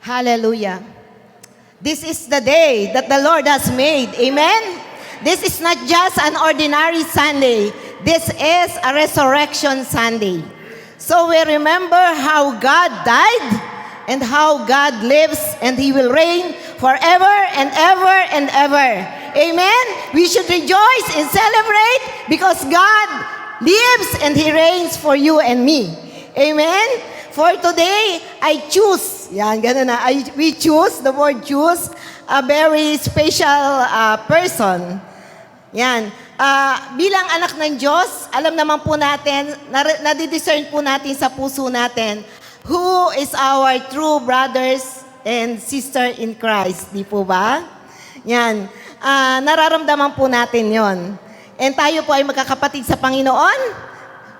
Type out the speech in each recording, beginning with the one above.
Hallelujah. This is the day that the Lord has made. Amen? This is not just an ordinary Sunday. This is a resurrection Sunday. So we remember how God died and how God lives and He will reign forever and ever and ever. Amen? We should rejoice and celebrate because God lives and He reigns for you and me. Amen? For today, I choose, yan, ganun na, we choose, the word choose, a very special person. Yan. Bilang anak ng Diyos, alam naman po natin, nadidiscern po natin sa puso natin, who is our true brothers and sister in Christ. Di po ba? Yan. Nararamdaman po natin yon. And tayo po ay magkakapatid sa Panginoon.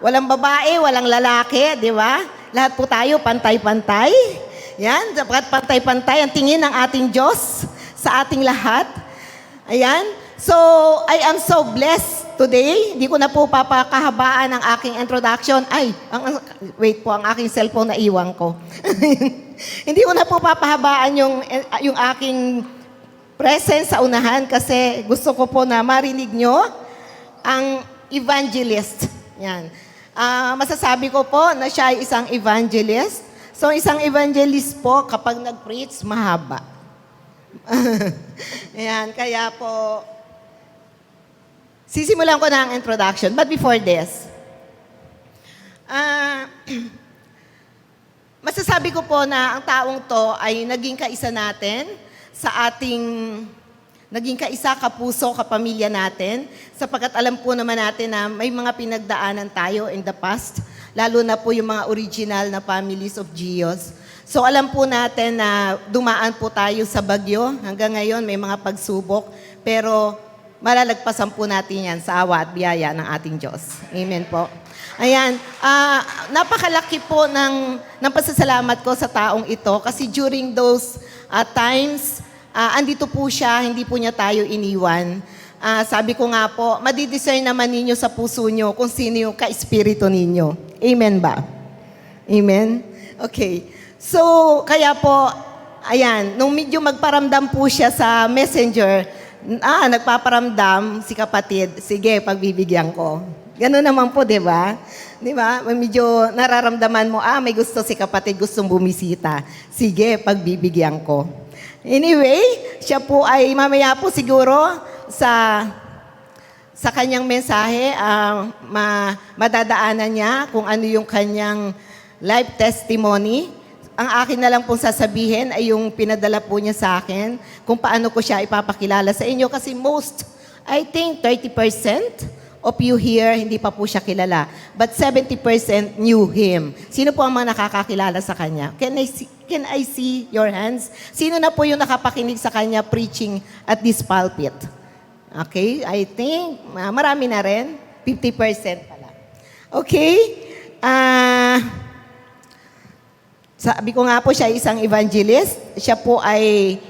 Walang babae, walang lalaki, di ba? Lahat po tayo pantay-pantay. Yan, dapat pantay-pantay ang tingin ng ating Diyos sa ating lahat. Ayan. So, I am so blessed today. Hindi ko na po papakahabaan ang aking introduction. Wait po, ang aking cellphone na iwan ko. Hindi ko na po papahabaan yung aking presence sa unahan kasi gusto ko po na marinig nyo ang evangelist. Yan. Masasabi ko po na siya ay isang evangelist. So, isang evangelist po, kapag nag-preach, mahaba. Ayan, kaya po, sisimulan ko na ang introduction. But before this, masasabi ko po na ang taong to ay naging kaisa natin sa ating naging kaisa, kapuso, kapamilya natin, sapagkat alam po naman natin na may mga pinagdaanan tayo in the past, lalo na po yung mga original na families of GIOS. So alam po natin na dumaan po tayo sa bagyo, hanggang ngayon may mga pagsubok, pero malalagpasan po natin yan sa awa at biyaya ng ating Diyos. Amen po. Ayan, napakalaki po ng pasasalamat ko sa taong ito kasi during those times, andito po siya, hindi po niya tayo iniwan. Sabi ko nga po, madidiscern naman ninyo sa puso nyo kung sino yung ka-espiritu ninyo. Amen ba? Amen? Okay. So, kaya po, ayan, nung medyo magparamdam po siya sa messenger, nagpaparamdam si kapatid, sige, pagbibigyan ko. Ganun naman po, di ba? Di ba? Medyo nararamdaman mo, may gusto si kapatid, gustong bumisita. Sige, pagbibigyan ko. Anyway, siya po ay mamaya po siguro sa kanyang mensahe, madadaanan niya kung ano yung kanyang life testimony. Ang akin na lang pong sasabihin ay yung pinadala po niya sa akin kung paano ko siya ipapakilala sa inyo kasi I think 30% of you here, hindi pa po siya kilala. But 70% knew him. Sino po ang mga nakakakilala sa kanya? Can I see your hands? Sino na po yung nakapakinig sa kanya preaching at this pulpit? Okay, I think marami na rin. 50% pala. Okay? Sabi ko nga po siya isang evangelist. Siya po ay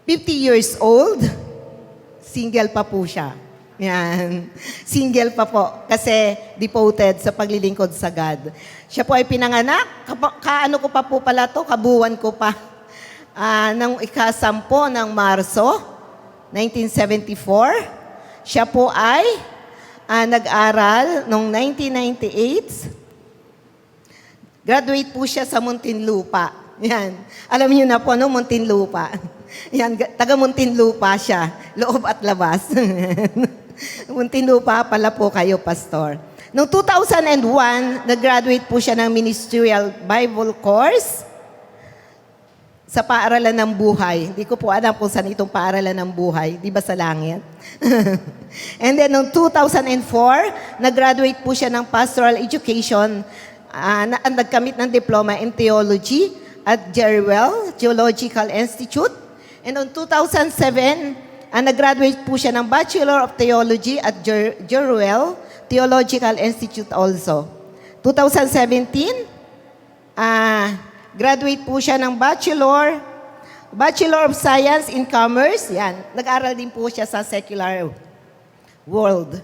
50 years old. Single pa po siya. Yan. Single pa po kasi devoted sa paglilingkod sa God. Siya po ay pinanganak. Kaano ko pa po pala to? Kabuwan ko pa. Nang ika-10 ng Marso, 1974. Siya po ay nag-aral noong 1998. Graduate po siya sa Muntinlupa. Yan. Alam niyo na po, Muntinlupa. Yan, taga Muntinlupa siya. Loob at labas. Muntinlupa pala po kayo, Pastor. Noong 2001, nag-graduate po siya ng Ministerial Bible Course sa Paaralan ng Buhay. Hindi ko po alam kung saan itong Paaralan ng Buhay. Di ba sa langit? And then, noong 2004, nag-graduate po siya ng Pastoral Education. Nagkamit ng diploma in Theology at Jeruel Theological Institute. And noong 2007, nag-graduate po siya ng Bachelor of Theology at Jeruel Theological Institute also. 2017, graduate po siya ng Bachelor of Science in Commerce. Yan, nag-aral din po siya sa secular world.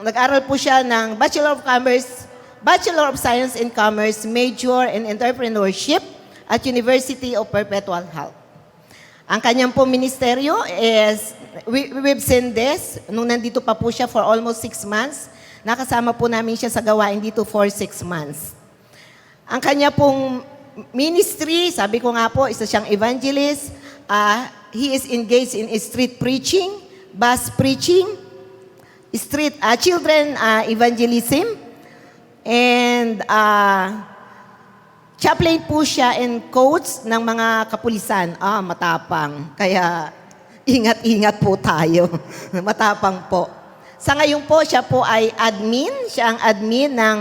Nag-aral po siya ng Bachelor of Commerce Bachelor of Science in Commerce, major in Entrepreneurship at University of Perpetual Health. Ang kanyang po ministeryo is, we've seen this, nung nandito pa po siya for almost 6 months, nakasama po namin siya sa gawain dito for 6 months. Ang kanya pong ministry, sabi ko nga po, isa siyang evangelist. He is engaged in street preaching, bus preaching, street children evangelism, and chaplain po siya and coach ng mga kapulisan. Matapang. Kaya ingat-ingat po tayo. Matapang po. Sa ngayon po, siya po ay admin. Siya ang admin ng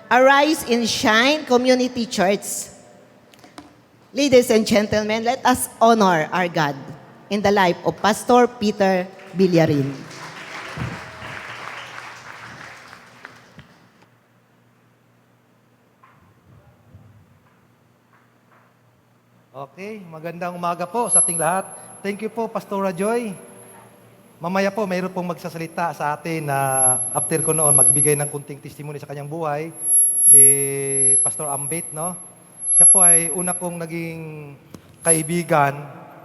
Arise and Shine Community Church. Ladies and gentlemen, let us honor our God in the life of Pastor Peter Villarin. Okay, magandang umaga po sa ating lahat. Thank you po, Pastora Joy. Mamaya po, mayroon pong magsasalita sa atin na after ko noon, magbigay ng kunting testimony sa kanyang buhay, si Pastor Ambit, no? Siya po ay una kong naging kaibigan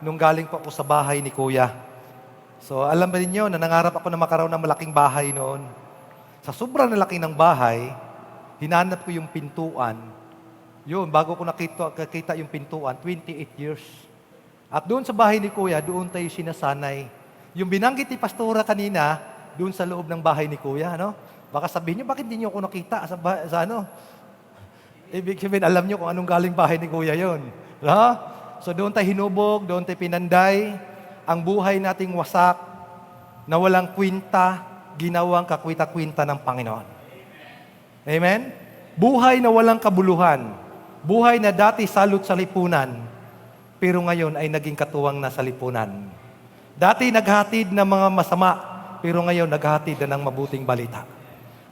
nung galing po ako sa bahay ni Kuya. So, alam ba ninyo na nangarap ako na makaroon ng malaking bahay noon. Sa sobrang nalaki ng bahay, hinanap ko yung pintuan. Yun, bago ko nakita yung pintuan, 28 years. At doon sa bahay ni Kuya, doon tayo sinasanay. Yung binanggit ni Pastora kanina, doon sa loob ng bahay ni Kuya, no? Baka sabihin niyo, bakit hindi niyo ako nakita sa ano? Ibig sabihin, alam niyo kung anong galing bahay ni Kuya yun. No? So doon tayo hinubog, doon tayo pinanday, ang buhay nating wasak, na walang kwinta, ginawang kakwita-kwinta ng Panginoon. Amen? Buhay na walang kabuluhan. Buhay na dati salot sa lipunan, pero ngayon ay naging katuwang na sa lipunan. Dati naghatid ng mga masama, pero ngayon naghatid na ng mabuting balita.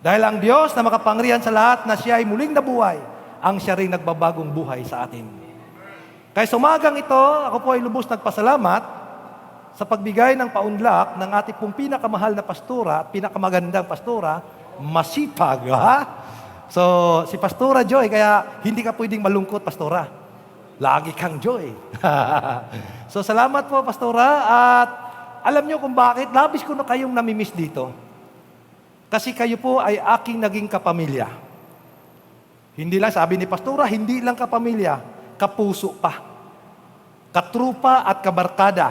Dahil ang Diyos na makapangyarihan sa lahat na siya ay muling nabuhay, ang siya rin nagbabagong buhay sa atin. Kaya sa umagang ito, ako po ay lubos nagpasalamat sa pagbigay ng paunlak ng ating pong pinakamahal na pastora, pinakamagandang pastora, masipag, ha? So, si Pastora Joy, kaya hindi ka pwedeng malungkot, Pastora. Lagi kang Joy. So, salamat po, Pastora. At alam nyo kung bakit, labis ko na kayong namimiss dito. Kasi kayo po ay aking naging kapamilya. Hindi lang, sabi ni Pastora, hindi lang kapamilya, kapuso pa. Katrupa at kabarkada.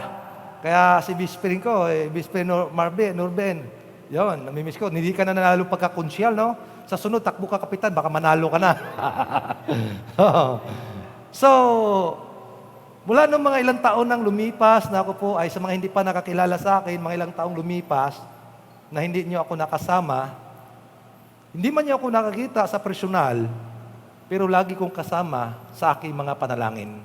Kaya si Bisprin ko, Bisprin Norben, yun, namimiss ko. Hindi ka na nanalo pagkakonsyal, no? Sa sunod, takbo ka kapitan, baka manalo ka na. So, mula nung mga ilang taon nang lumipas, na ako po ay sa mga hindi pa nakakilala sa akin, mga ilang taong lumipas, na hindi niyo ako nakasama, hindi man niyo ako nakakita sa personal, pero lagi kong kasama sa aking mga panalangin.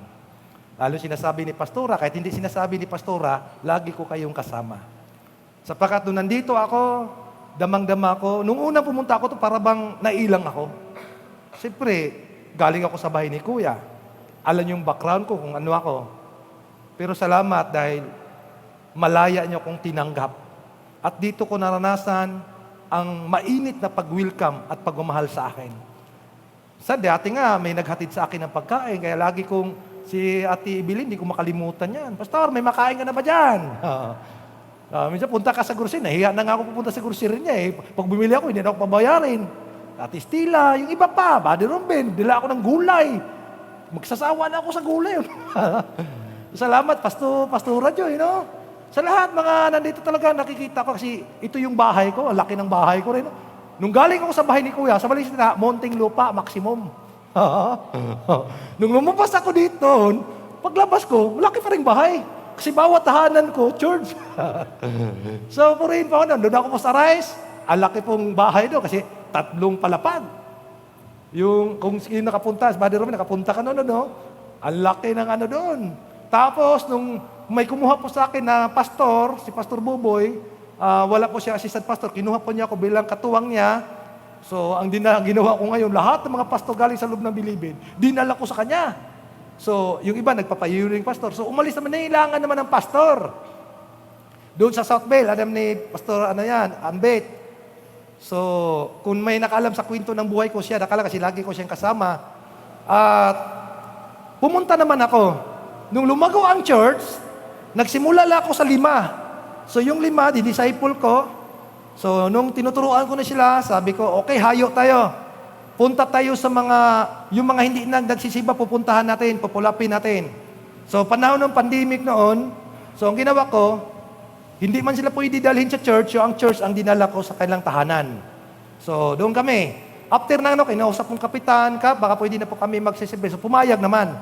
Lalo sinasabi ni Pastora, kahit hindi sinasabi ni Pastora, lagi ko kayong kasama. Sapagkat nung nandito ako, damang-dama ko, nung unang pumunta ako, para bang nailang ako. Siyempre, galing ako sa bahay ni Kuya. Alam yung background ko kung ano ako. Pero salamat dahil malaya niyo kong tinanggap. At dito ko naranasan ang mainit na pag-welcome at pagmamahal sa akin. Sa dati nga, may naghatid sa akin ng pagkain, kaya lagi kong si Ate Evelyn, hindi ko makalimutan yan. Pastor, may makain ka na ba dyan? Minsan punta ka sa grocery, nahiya na nga ako pupunta sa grocery niya eh. Pag bumili ako, hindi na ako pabayarin. Ate Stila, yung iba pa, Buddy Romben, dila ako ng gulay. Magsasawa na ako sa gulay. Salamat, Pastora Joy, no? Sa lahat, mga nandito talaga, nakikita ko kasi ito yung bahay ko, ang laki ng bahay ko rin. No? Nung galing ako sa bahay ni Kuya, sa Balisita, Monting Lupa, maximum. Nung lumabas ako dito, paglabas ko, malaki pa rin bahay. Kasi bawat tahanan ko, church. So, purihin pa ako doon ako po sa Rice. Ang laki pong bahay doon kasi 3 palapag. Yung, kung sino nakapunta, sa Buddy Roman, nakapunta ka noon, no? Ang laki ng ano doon. Tapos, nung may kumuha po sa akin na pastor, si Pastor Buboy, wala po siya assistant pastor, kinuha po niya ako bilang katuwang niya. So, ang ginawa ko ngayon, lahat ng mga pastor galing sa loob ng Bilibid, dinala ko sa kanya. So, yung iba, nagpapayuring pastor. So, umalis naman, nailangan naman ng pastor. Doon sa South Bell, alam ni Pastor, Ambet. So, kung may nakaalam sa kwento ng buhay ko siya, nakala kasi lagi ko siyang kasama. At pumunta naman ako. Nung lumago ang church, nagsimula lang ako sa 5. So, yung 5, di-disciple ko. So, nung tinuturuan ko na sila, sabi ko, okay, hayo tayo. Punta tayo sa yung mga hindi na nagsisiba, pupuntahan natin, pupulapin natin. So, panahon ng pandemic noon, so, ang ginawa ko, hindi man sila pwede dalhin sa church, so ang church ang dinala ko sa kanilang tahanan. So, doon kami. After na kinausap kong kapitan, baka pwede na po kami magsisilbi. So, pumayag naman.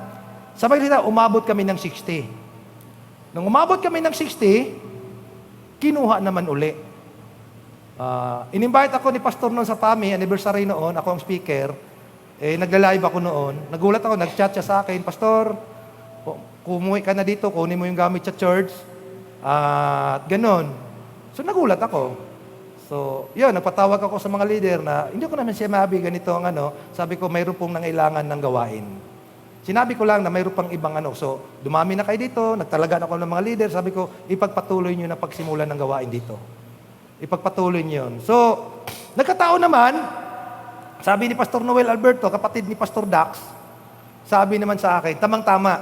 Sabay nila, umabot kami ng 60. Nung umabot kami ng 60, kinuha naman uli. In-invite ako ni Pastor noon sa PAMI, anniversary noon, ako ang speaker. Nagla-live ako noon. Nagulat ako, nag-chat siya sa akin, Pastor, kumuwi ka na dito, kunin mo yung gamit sa church. At ganon. So nagulat ako. So, yun, nagpatawag ako sa mga leader na hindi ko naman siya maabi ganito ang sabi ko, mayroon pong nangailangan ng gawain. Sinabi ko lang na mayroon pang ibang So, dumami na kayo dito, nagtalaga ako ng mga leader, sabi ko, ipagpatuloy nyo na pagsimulan ng gawain dito. Ipagpatuloy nyo yun. So, nagkataon naman, sabi ni Pastor Noel Alberto, kapatid ni Pastor Dax, sabi naman sa akin, tamang-tama,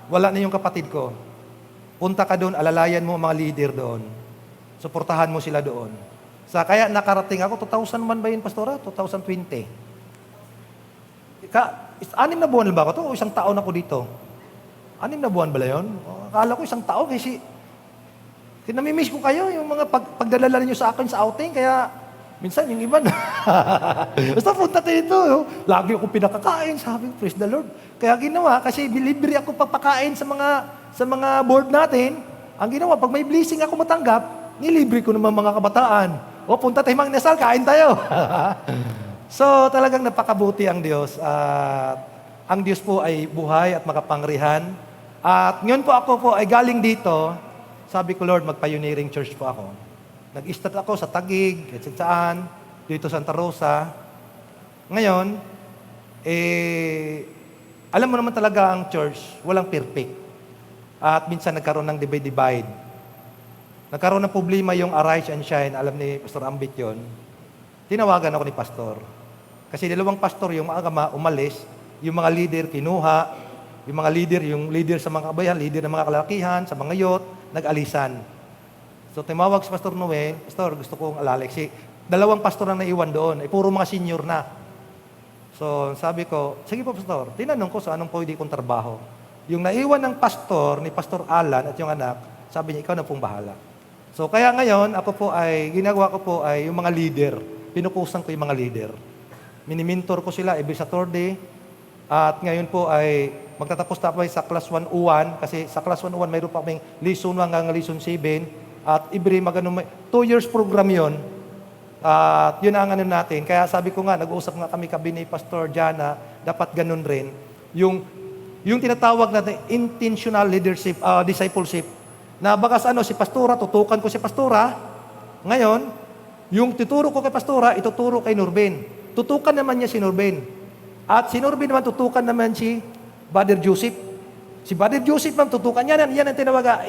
wala na yung kapatid ko. Punta ka doon, alalayan mo ang mga leader doon. Suportahan mo sila doon. Kaya nakarating ako, 2001 ba yun, Pastora? 2020. 6 na buwan ba ako to? O 1 taon ako dito? 6 na buwan ba yun? Akala ko 1 taon kasi namimiss ko kayo, yung mga pagdalala niyo sa akin sa outing, kaya minsan yung iba na. Basta punta tayo dito. Lagi ako pinakakain, sabi ko, praise the Lord. Kaya ginawa, kasi libre ako pagpakain sa mga board natin. Ang ginawa, pag may blessing ako matanggap, nilibre ko naman mga kabataan. Punta tayo Magnesal, kain tayo. So, talagang napakabuti ang Diyos. Ang Diyos po ay buhay at makapangrihan. At ngayon po ako po ay galing dito, sabi ko, Lord, mag-pioneering church po ako. Nag-start ako sa Taguig, at saan, dito Santa Rosa. Ngayon, alam mo naman talaga ang church, walang perfect. At minsan nagkaroon ng divide. Nagkaroon ng problema yung Arise and Shine, alam ni Pastor Ambit yun. Tinawagan ako ni Pastor. Kasi 2 pastor yung mga umalis, yung mga leader kinuha, yung leader sa mga kabayan, leader ng mga kalakihan, sa mga youth, nag-alisan. So, tumawag si Pastor Noel, Pastor, gusto kong alalay. Kasi 2 pastor na naiwan doon, puro mga senior na. So, sabi ko, sige po, Pastor, tinanong ko sa anong pwede kong trabaho. Yung naiwan ng pastor, ni Pastor Alan at yung anak, sabi niya, ikaw na pong bahala. So, kaya ngayon, ginagawa ko po ay yung mga leader. Pinukusan ko yung mga leader. Minimentor ko sila every Saturday. At ngayon po ay magtatapos na po sa class 101 kasi sa class 101 mayroon pa kaming lesson 1 hanggang lesson 7 at every 2 years program yon. At yun ang natin. Kaya sabi ko nga, nag-uusap nga kami ni Pastor Jana, dapat ganun rin. Yung tinatawag natin intentional leadership, discipleship. Na baka si Pastora, tutukan ko si Pastora. Ngayon, yung tuturo ko kay Pastora, ituturo kay Norben. Tutukan naman niya si Norben. At si Norben naman, tutukan naman si Brother Joseph. Si Brother Joseph naman, tutukan niya. Yan ang tinawag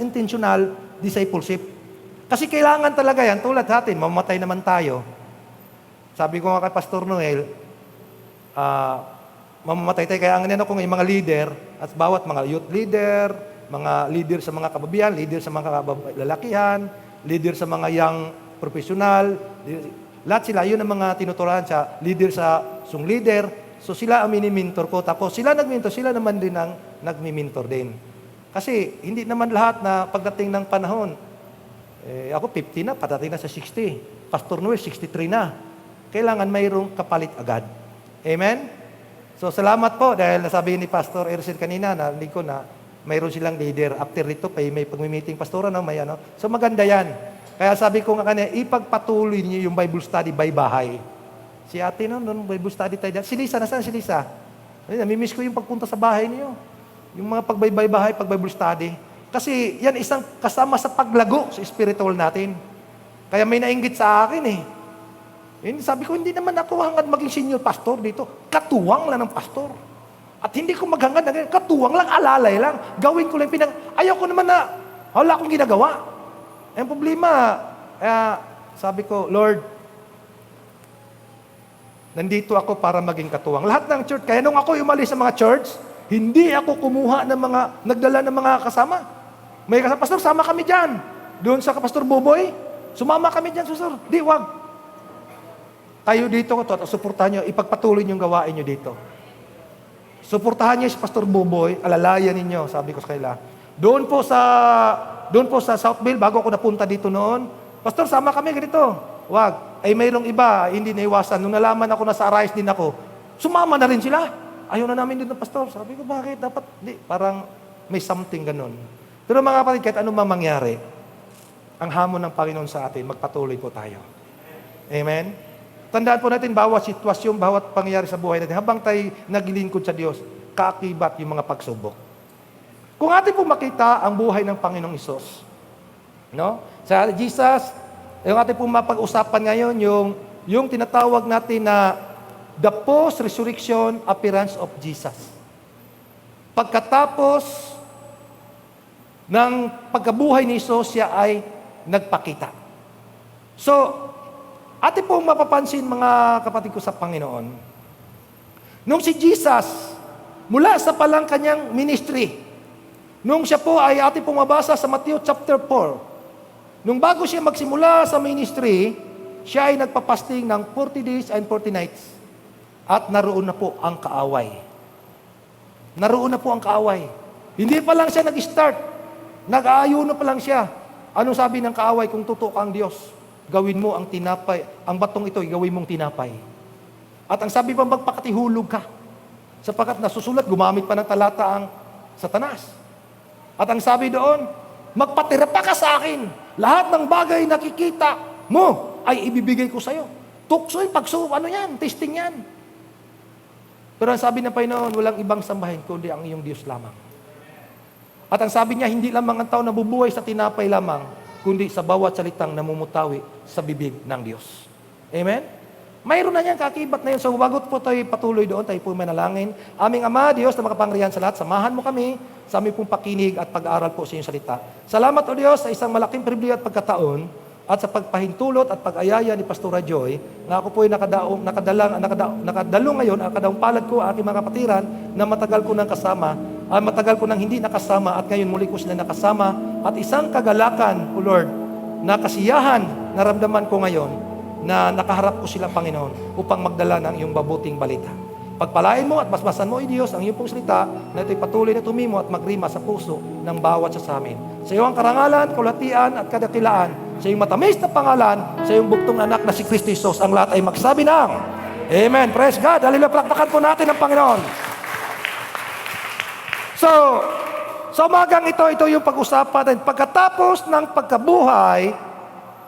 intentional discipleship. Kasi kailangan talaga yan, tulad natin, mamamatay naman tayo. Sabi ko nga kay Pastor Noel, mamamatay tayo. Kaya ang ko ng mga leader, at bawat mga youth leader, mga leader sa mga kababayan, leader sa mga lalakihan, leader sa mga young professional, lahat sila, yun ang mga tinuturuan sa leader sa leader. So sila ang mini-mentor ko. Tapos sila nag-mentor, sila naman din ang nag-mentor din. Kasi hindi naman lahat na pagdating ng panahon, ako 50 na, patating na sa 60. Pastor Noel, 63 na. Kailangan mayroong kapalit agad. Amen? So salamat po dahil nasabi ni Pastor Ercil kanina, narinig ko na mayroon silang leader. After dito, may pag-meeting pastora, may ano. So maganda yan. Kaya sabi ko nga kanina, ipagpatuloy niyo yung Bible study by bahay. Si ate noon, Bible study tayo. Si Lisa, nasaan si Lisa? Namimiss ko yung pagpunta sa bahay niyo. Yung mga pag-Bible study. Kasi yan isang kasama sa paglago sa spiritual natin. Kaya may nainggit sa akin sabi ko, hindi naman ako hangad maging senior pastor dito. Katuwang lang ng pastor. At hindi ko maghangad na ganyan. Katuwang lang, alalay lang. Gawin ko lang ayaw ko naman na wala akong ginagawa. Ang problema, sabi ko, Lord, nandito ako para maging katuwang. Lahat ng church, kaya nung ako umalis sa mga church, hindi ako kumuha ng mga, nagdala ng mga kasama. May kasama, Pastor, sama kami dyan. Doon sa Pastor Boboy, sumama kami dyan, Pastor. Di, wag. Kayo dito, suportahan nyo, ipagpatuloy yung gawain nyo dito. Suportahan niyo si Pastor Boboy, alalayan ninyo, sabi ko sa kanila. Doon po sa Southville, bago ako napunta dito noon, Pastor, sama kami ganito. Wag. Ay mayroong iba, hindi naiwasan. Nung nalaman ako na sa Arise din ako, sumama na rin sila. Ayaw na namin dito, Pastor. Sabi ko, bakit? Dapat, di, parang may something ganun. Pero mga kapatid, kahit anong mangyari, ang hamon ng Panginoon sa atin, magpatuloy po tayo. Amen? Tandaan po natin, bawat sitwasyon, bawat pangyayari sa buhay natin, habang tayo naglilingkod sa Diyos, kaakibat yung mga pagsubok. Kung atin po makita ang buhay ng Panginoong Isos, no? Sa Jesus, yung atin po mapag-usapan ngayon, yung tinatawag natin na the post-resurrection appearance of Jesus. Pagkatapos ng pagkabuhay ni Isos, siya ay nagpakita. So, atin pong mapapansin mga kapatid ko sa Panginoon, nung si Jesus, mula sa palang kanyang ministry, nung siya po ay atin pong mabasa sa Matthew chapter 4, nung bago siya magsimula sa ministry, siya ay nagpapasting ng 40 days and 40 nights. At naroon na po ang kaaway. Naroon na po ang kaaway. Hindi pa lang siya nag-start. Nag-aayuno pa lang siya. Anong sabi ng kaaway? Kung totoo kang Diyos, gawin mo ang tinapay, ang batong ito, gawin mong tinapay. At ang sabi pa, magpakatihulog ka. Sapagkat nasusulat, gumamit pa ng talata ang Satanas. At ang sabi doon, magpatira pa ka sa akin. Lahat ng bagay nakikita mo ay ibibigay ko sa'yo. Tuksoy, testing yan. Pero ang sabi ng Panginoon, walang ibang sambahin kundi ang iyong Diyos lamang. At ang sabi niya, hindi lamang ang tao nabubuhay sa tinapay lamang, kundi sa bawat salitang namumutawi sa bibig ng Diyos. Amen? Mayroon na yan, kakibat na yun. So, bago po tayo patuloy doon, tayo po manalangin. Aming Ama, Diyos na makapangyarihan sa lahat, samahan mo kami sa aming pong pakinig at pag-aaral po sa iyong salita. Salamat o Diyos sa isang malaking pribilehyo at pagkataon at sa pagpahintulot at pag-ayaya ni Pastora Joy, na ako po ay nakadalo ngayon, ang kadaong palad ko, aking mga kapatiran, na matagal ko nang kasama, matagal ko nang hindi nakasama, at ngayon muli ko sila nakasama, at isang kagalakan, O Lord, na kasiyahan, naramdaman ko ngayon, na nakaharap ko sila, Panginoon, upang magdala ng iyong mabuting balita. Pagpalain mo at basbasan mo, O Diyos, ang iyong pong salita, na ito'y patuloy na tumimo at magrima sa puso ng bawat sa amin. Sa iyong karangalan, kulatian at kadakilaan, sa iyong matamis na pangalan, sa iyong buktong anak na si Kristo Jesus, ang lahat ay magsabi ng Amen. Praise God. Hallelujah. Palakpakan po natin ang Panginoon. So, sa umagang ito yung pag-usapan natin. Pagkatapos ng pagkabuhay,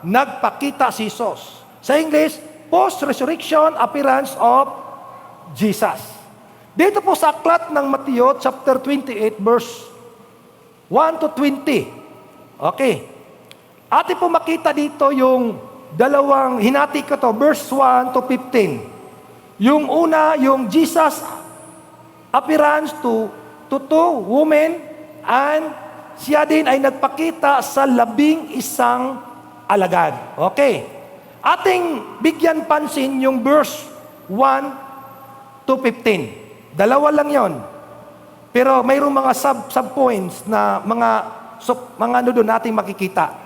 nagpakita si Jesus. Sa English, post-resurrection appearance of Jesus. Dito po sa aklat ng Mateo, chapter 28, verse 1 to 20. Okay. Atin po makita dito yung dalawang, hinati ko to, verse 1 to 15. Yung una, yung Jesus appearance to two women, and siya din ay nagpakita sa 11 alagad. Okay. Ating bigyan pansin yung verse 1 to 15. Dalawa lang yon. Pero mayroong mga sub-points na mga ano doon nating makikita.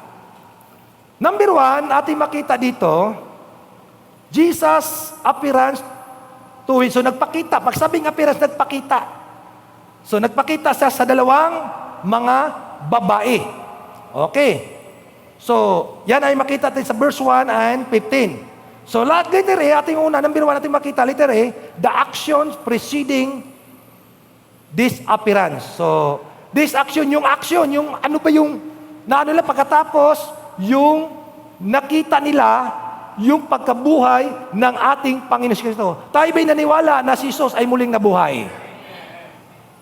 Number 1, ating makita dito, Jesus appearance to him. So nagpakita. Pag sabing appearance, nagpakita. So nagpakita siya sa dalawang mga babae. Okay. So, yan ay makita natin sa verse 1 and 15. So lahat letter A, ating una, number 1 ating makita, letter A, the actions preceding this appearance. So, this action, yung ano pa yung, na ano lang, pagkatapos, yung nakita nila yung pagkabuhay ng ating Panginoon Kristo. Tayo ba'y naniwala na si Jesus ay muling nabuhay?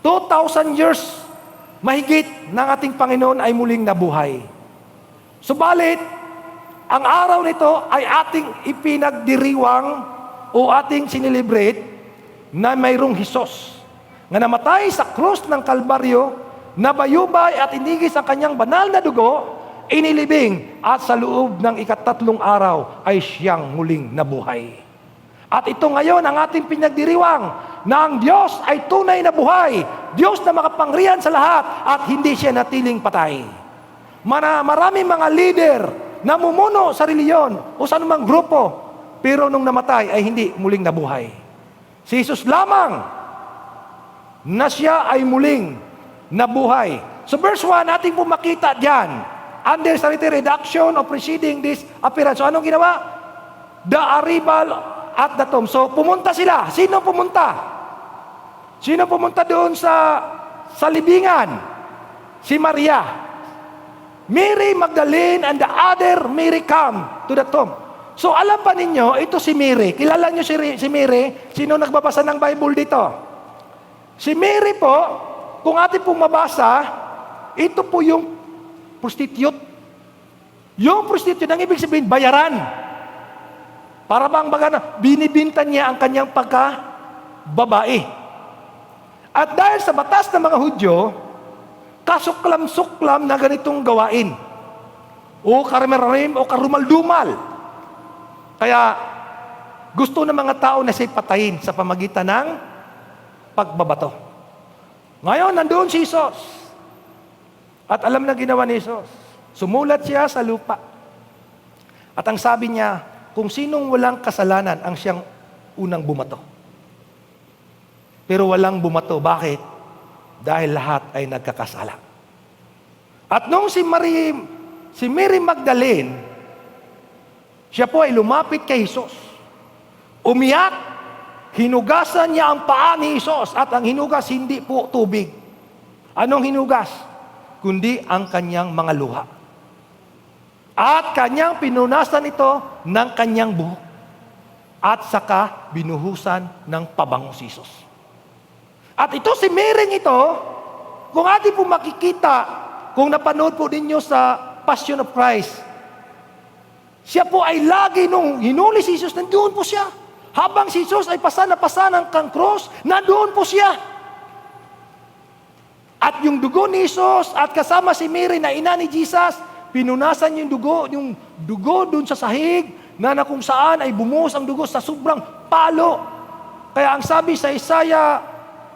2,000 years mahigit ng ating Panginoon ay muling nabuhay. Subalit, ang araw nito ay ating ipinagdiriwang o ating sinilibrate na mayroong Jesus na namatay sa krus ng Kalbaryo, nabayubay at inigis ang kanyang banal na dugo, inilibing, at sa loob ng 3 araw ay siyang muling nabuhay. At ito ngayon ang ating pinagdiriwang na ang Diyos ay tunay na buhay, Diyos na makapangyarihan sa lahat at hindi siya natiling patay. Maraming mga leader na mumuno sa reliyon o sa anumang grupo, pero nung namatay ay hindi muling nabuhay. Si Jesus lamang na siya ay muling nabuhay. So verse 1, ating po makita dyan, under sa reduction of preceding this appearance. So anong ginawa? The arrival at the tomb. So pumunta sila. Sino pumunta? Sino pumunta doon sa libingan? Si Maria. Mary Magdalene and the other Mary come to the tomb. So alam pa ninyo, ito si Mary. Kilala nyo si Mary? Sino nagbabasa ng Bible dito? Si Mary po, kung atin pong mabasa, ito po yung prostitute. Yung prostitute, ang ibig sabihin, bayaran. Para bang binibinta niya ang kanyang pagka-babae. At dahil sa batas ng mga Hudyo, kasuklam-suklam na ganitong gawain. O karamiram o karumal-dumal. Kaya gusto ng mga tao na siya patayin sa pamagitan ng pagbabato. Ngayon, nandoon si Jesus. At alam na ginawa ni Jesus. Sumulat siya sa lupa. At ang sabi niya, kung sinong walang kasalanan ang siyang unang bumato. Pero walang bumato. Bakit? Dahil lahat ay nagkakasala. At nung si Mary Magdalene, siya po ay lumapit kay Jesus. Umiyak, hinugasan niya ang paa ni Jesus at ang hinugas hindi po tubig. Anong hinugas? Kundi ang kanyang mga luha. At kanyang pinunasan ito ng kanyang buhok. At saka binuhusan ng pabango si Jesus. At ito si Mary ito, kung atin po makikita, kung napanood po ninyo sa Passion of Christ, siya po ay lagi nung hinuli si Jesus, nandoon po siya. Habang si Jesus ay pasa ng cross, nandoon po siya. At yung dugo ni Jesus at kasama si Mary na ina ni Jesus, pinunasan yung dugo dun sa sahig na kung saan ay bumuhos ang dugo sa sobrang palo. Kaya ang sabi sa Isaiah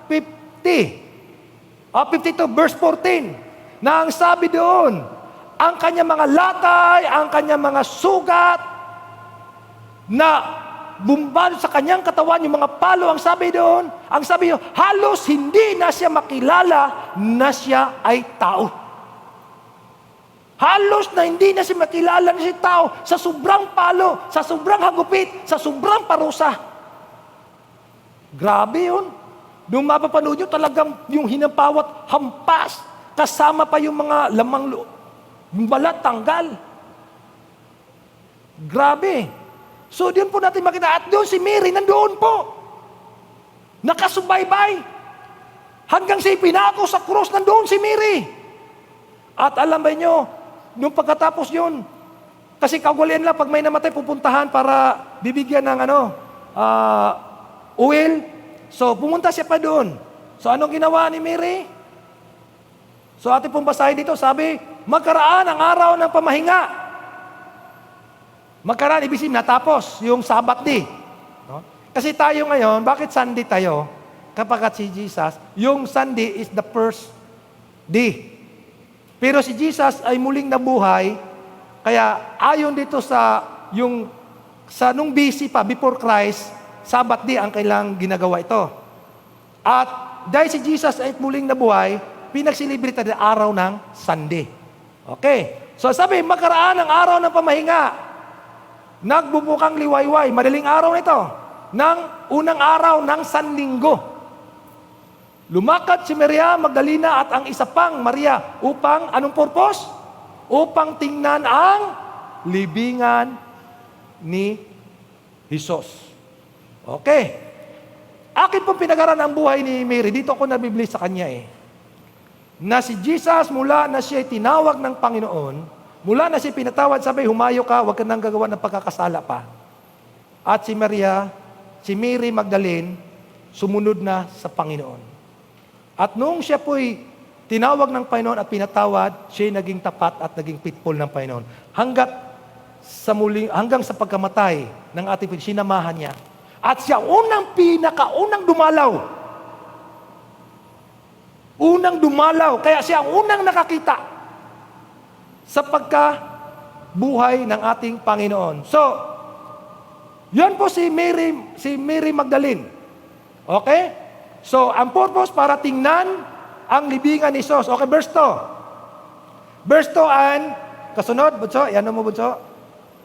52 verse 14, na ang sabi doon, ang kanyang mga latay, ang kanyang mga sugat na bumbalot sa kanyang katawan, yung mga palo, ang sabi doon, halos hindi na siya makilala na siya ay tao. Halos na hindi na siya makilala na siya tao sa sobrang palo, sa sobrang hagupit, sa sobrang parusa. Grabe yun. Nung mapapanood nyo, talagang yung hinampawat hampas, kasama pa yung mga lamang yung balat, tanggal. Grabe. So, doon po natin makita. At doon si Mary, nandoon po. Nakasubaybay. Hanggang siya pinako sa cross, nandoon si Mary. At alam ba nyo, nung pagkatapos yun, kasi kagwalian lang, pag may namatay, pupuntahan para bibigyan ng oil. So, pumunta siya pa doon. So, anong ginawa ni Mary? So, ating pong basahin dito, sabi, magkaraan ang araw ng pamahinga. Magkaraan, ibig sabihin, natapos yung Sabbath day. No? Kasi tayo ngayon, bakit Sunday tayo? Kapag si Jesus, yung Sunday is the first day. Pero si Jesus ay muling nabuhay, kaya ayon dito sa nung BC pa, before Christ, Sabbath day ang kailang ginagawa ito. At dahil si Jesus ay muling nabuhay, pinagsilibrita ng araw ng Sunday. Okay. So sabi, magkaraan ang araw ng pamahinga. Nagbubukang liwayway, madaling araw nito, ng unang araw ng Sanlinggo. Lumakad si Maria Magdalena at ang isa pang Maria upang, anong purpose? Upang tingnan ang libingan ni Jesus. Okay. Akin pong pinag-aralan ang buhay ni Mary. Dito ako nabibili sa kanya na si Jesus, mula na siya tinawag ng Panginoon, mula na siya pinatawad, sabi, humayo ka, huwag ka nang gagawa ng pagkakasala pa. At si Mary Magdalene, sumunod na sa Panginoon. At nung siya po'y tinawag ng Panginoon at pinatawad, siya naging tapat at naging faithful ng Panginoon. Hanggang sa pagkamatay ng ating sinamahan niya. At siya pinakaunang dumalaw. Unang dumalaw. Kaya siya ang unang nakakita sa pagkabuhay ng ating Panginoon. So, yan po si Mary Magdalene. Okay? So, ang purpose para tingnan ang libingan ni Jesus. Okay, verse 2. Verse 2 and kasunod, Bunso. Ano mo, Bunso?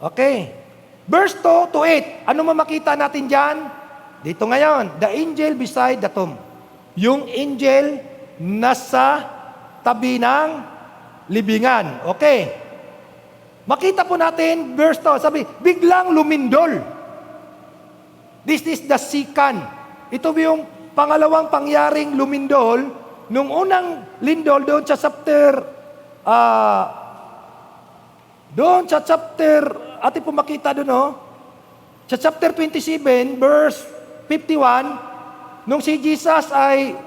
Okay. Verse 2 to 8. Ano mo makita natin dyan? Dito ngayon, the angel beside the tomb. Yung angel nasa tabi ng libingan. Okay. Makita po natin, verse 2, sabi, biglang lumindol. This is the second. Ito yung pangalawang pangyaring lumindol. Nung unang lindol doon sa chapter, atin po makita doon, no? Sa chapter 27, verse 51, nung si Jesus ay,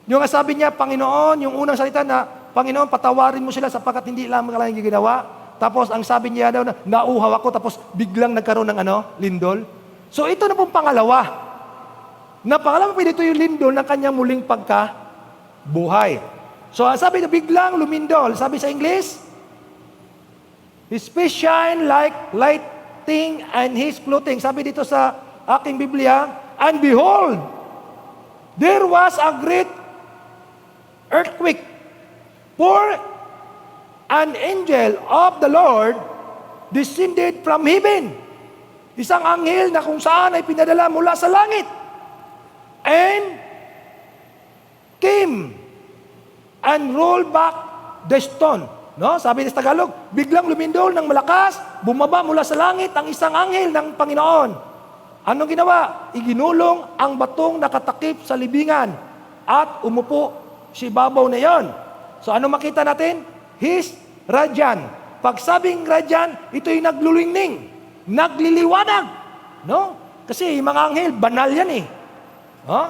yung sabi niya, Panginoon, yung unang salita na, Panginoon, patawarin mo sila sapagkat hindi lang mga yung ginawa. Tapos, ang sabi niya daw, nauhaw ako, tapos biglang nagkaroon ng lindol. So, ito na pong pangalawa. Na pangalawa, ito yung lindol ng kanyang muling pagkabuhay. So, ang sabi na biglang lumindol, sabi sa English, His face shine like lighting and His clothing. Sabi dito sa aking Biblia, and behold, there was a great earthquake. For an angel of the Lord descended from heaven. Isang anghel na kung saan ay pinadala mula sa langit. And came and rolled back the stone. No? Sabi sa Tagalog, biglang lumindol ng malakas, bumaba mula sa langit ang isang anghel ng Panginoon. Anong ginawa? Iginulong ang batong nakatakip sa libingan at umupo si babaw na yon. So ano makita natin? His radyan. Pag sabing radyan, ito'y naglulingning, nagliliwanag. No? Kasi yung mga anghel, banal yan eh. Huh?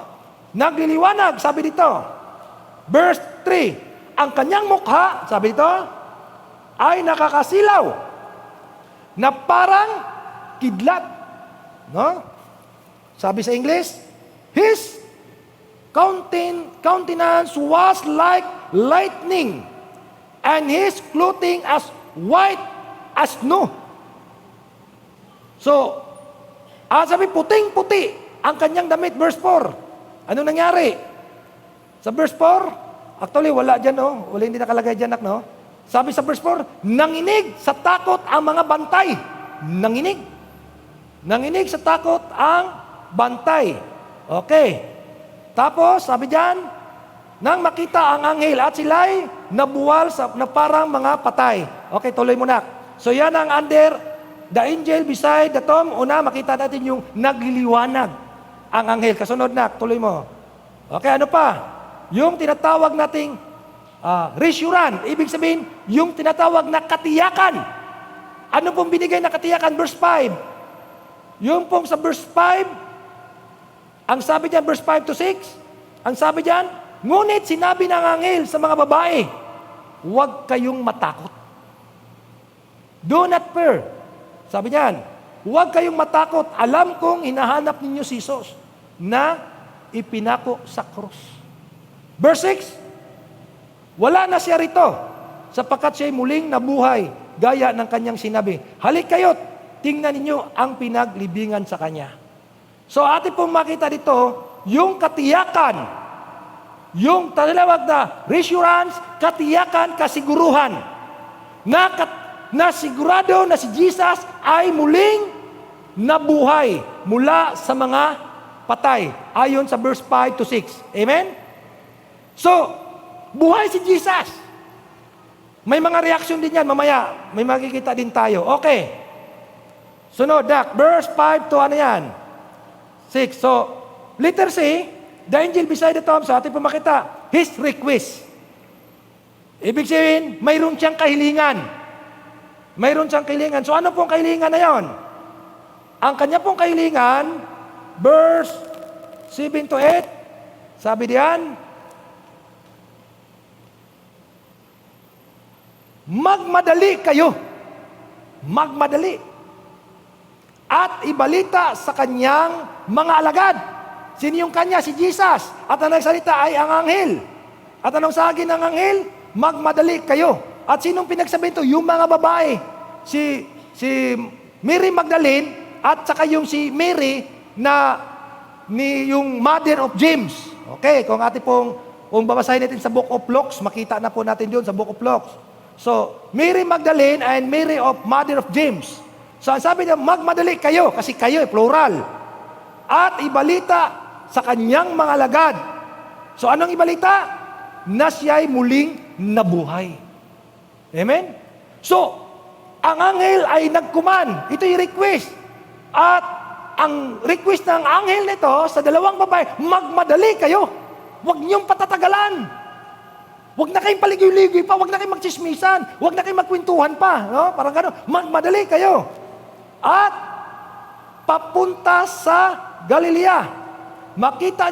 Nagliliwanag, sabi dito. Verse 3, ang kanyang mukha, sabi dito, ay nakakasilaw na parang kidlat. No? Sabi sa English, his countenance was like lightning, and his clothing as white as snow. So, sabi puting-puti ang kanyang damit, verse 4. Ano nangyari? Sa verse 4, actually wala dyan, no? Wala, hindi nakalagay dyan, no? Sabi sa verse 4, nanginig sa takot ang mga bantay. Nanginig. Nanginig sa takot ang bantay. Okay. Tapos, sabi dyan, nang makita ang anghel at sila'y nabuwal na parang mga patay. Okay, tuloy mo na. So yan ang under the angel beside the tomb. Una, makita natin yung nagliliwanag ang anghel. Kasunod na, tuloy mo. Okay, ano pa? Yung tinatawag nating reassurance. Ibig sabihin, yung tinatawag na katiyakan. Ano pong binigay na katiyakan? Verse 5. Yung pong sa verse 5, ang sabi dyan, verse 5 to 6, ang sabi dyan, ngunit sinabi ng anghel sa mga babae, huwag kayong matakot. Do not fear. Sabi niyan, huwag kayong matakot. Alam kong hinahanap ninyo si Jesus na ipinako sa krus. Verse 6, wala na siya rito sapagkat siya'y muling nabuhay gaya ng kanyang sinabi. Halik kayo't tingnan ninyo ang pinaglibingan sa kanya. So atin pong makita dito, yung katiyakan, yung talawag na reassurance, katiyakan, kasiguruhan, na sigurado na si Jesus ay muling nabuhay mula sa mga patay, ayon sa verse 5 to 6. Amen? So, buhay si Jesus. May mga reaction din yan, mamaya, may makikita din tayo. Okay. Sunod, verse 5 to ano yan? 6. So, letter C, the angel beside the tomb, sa ating pumakita, his request. Ibig sabihin, mayroon siyang kahilingan. Mayroon siyang kahilingan. So, ano pong kahilingan na yon? Ang kanya pong kahilingan, verse 7 to 8, sabi diyan, magmadali kayo. Magmadali. at ibalita sa kanyang mga alagad. Sino yung kanya? Si Jesus. At ang nagsalita ay ang anghel. At anong sabi ng anghel? Magmadali kayo. At sinong pinagsabi ito? Yung mga babae. Si Mary Magdalene at saka yung si Mary na yung mother of James. Okay, kung kung babasahin natin sa Book of Luke, makita na po natin doon sa Book of Luke. So, Mary Magdalene and Mary of mother of James. So, ang sabi niya, magmadali kayo, kasi kayo plural. At ibalita sa kanyang mga alagad. So, anong ibalita? Na siya'y muling nabuhay. Amen? So, ang anghel ay nagkuman. Ito yung request. At ang request ng anghel nito sa dalawang babae, magmadali kayo. Huwag niyong patatagalan. Huwag na kayong paligoy-ligoy pa, huwag na kayong magchismisan, huwag na kayong magkwentuhan pa. No? Parang gano'n, magmadali kayo. At papunta sa Galilea. Makita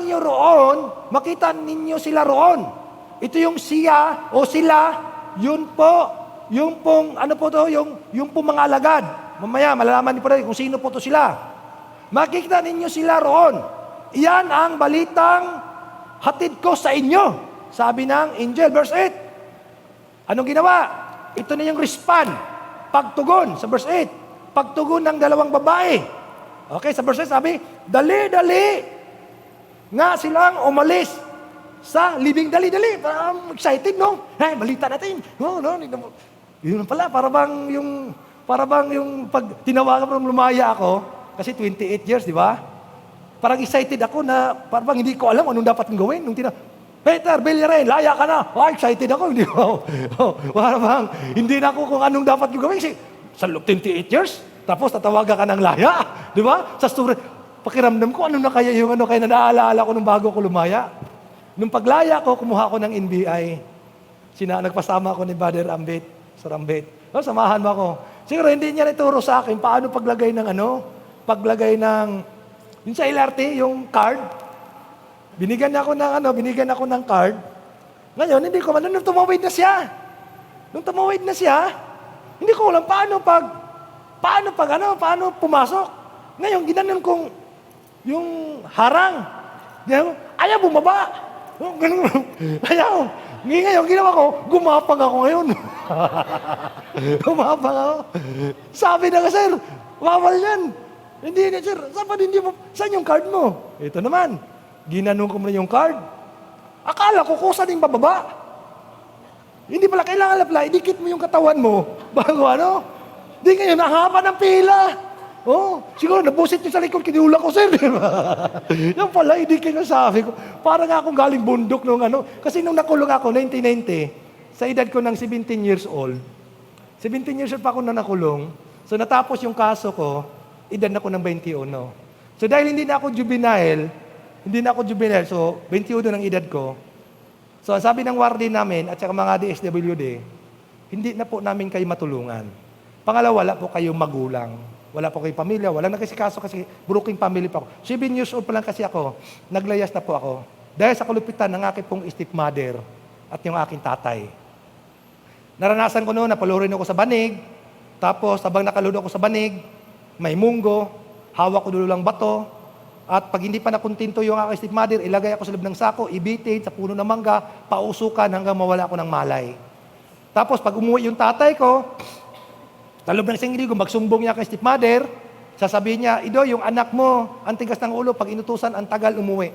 ninyo sila roon. Ito yung siya o sila, yun po, yung pong, ano po to, yung pong mga alagad. Mamaya, malalaman niyo po rin kung sino po to sila. Makikita ninyo sila roon. Iyan ang balitang hatid ko sa inyo. Sabi ng angel, verse 8. Anong ginawa? Ito na yung respond. Pagtugon, sa verse 8. Pagtugon ng dalawang babae. Okay, sa verse 8 sabi, dali-dali nga silang umalis sa libing. Dali-dali. Parang excited, no? Hey, balita natin. No, yun pala, para bang yung pag tinawagan mo lumaya ako, kasi 28 years, di ba? Parang excited ako na, parang hindi ko alam anong dapat kong gawin. Peter, Villarin, laya ka na. Excited ako. Hindi ko. Parang hindi na ako kung anong dapat kong gawin. Kasi sa 28 years, tapos tatawagan ka ng laya. Di ba? Sa story, pakiramdam ko, ano na kaya yung kaya na naaalala ko nung bago ko lumaya. Nung paglaya ko, kumuha ko ng NBI. Nagpasama ako ni Brother Ambit, Sir Ambit. Samahan mo ako. Siguro hindi niya ituro sa akin paano paglagay ng yung sa LRT, yung card. Binigyan ako ng card. Ngayon, hindi ko nung tumawid na siya, hindi ko alam paano pumasok. Ngayon, ginanon kong yung harang. Ayaw bumaba. Ayaw. Ngayon, ginawa ko, gumapang ako ngayon. Gumapang ako. Sabi na sir, bawal yan. Hindi na, sir. Saan yung card mo? Ito naman. Ginanong ko mo na yung card. Akala ko kusa din bababa. Hindi pala kailangan apply. Idikit mo yung katawan mo. Bago Di ngayon, nahaba ng pila. Siguro nabusit yung sa likod, kinihula ko, sir. Yan pala, idikit yung sabi ko. Parang akong galing bundok nung Kasi nung nakulong ako, 1990, sa edad ko ng 17 years old. 17 years old pa ako na nakulong. So natapos yung kaso ko, edad na ko ng 21. So dahil hindi na ako juvenile, so 21 ng edad ko. So ang sabi ng warden namin at saka mga DSWD, hindi na po namin kayo matulungan. Pangalawa, wala po kayong magulang. Wala po kayong pamilya, wala na kasi kaso kasi broken family pa ako. 7 years old pa lang kasi ako, naglayas na po ako. Dahil sa kalupitan ng aking pong stepmother at yung aking tatay. Naranasan ko noon, napalurin ako sa banig, tapos habang nakaludo ako sa banig, may munggo, hawak ko dulo lang bato, at pag hindi pa nakuntinto yung aking stepmother, ilagay ako sa loob ng sako, ibitin sa puno ng mangga, pausukan hanggang mawala ako ng malay. Tapos pag umuwi yung tatay ko, sa loob ng isang linggo, magsumbong niya kay stepmother, sasabihin niya, Ido, yung anak mo, ang tigas ng ulo, pag inutusan, ang tagal umuwi.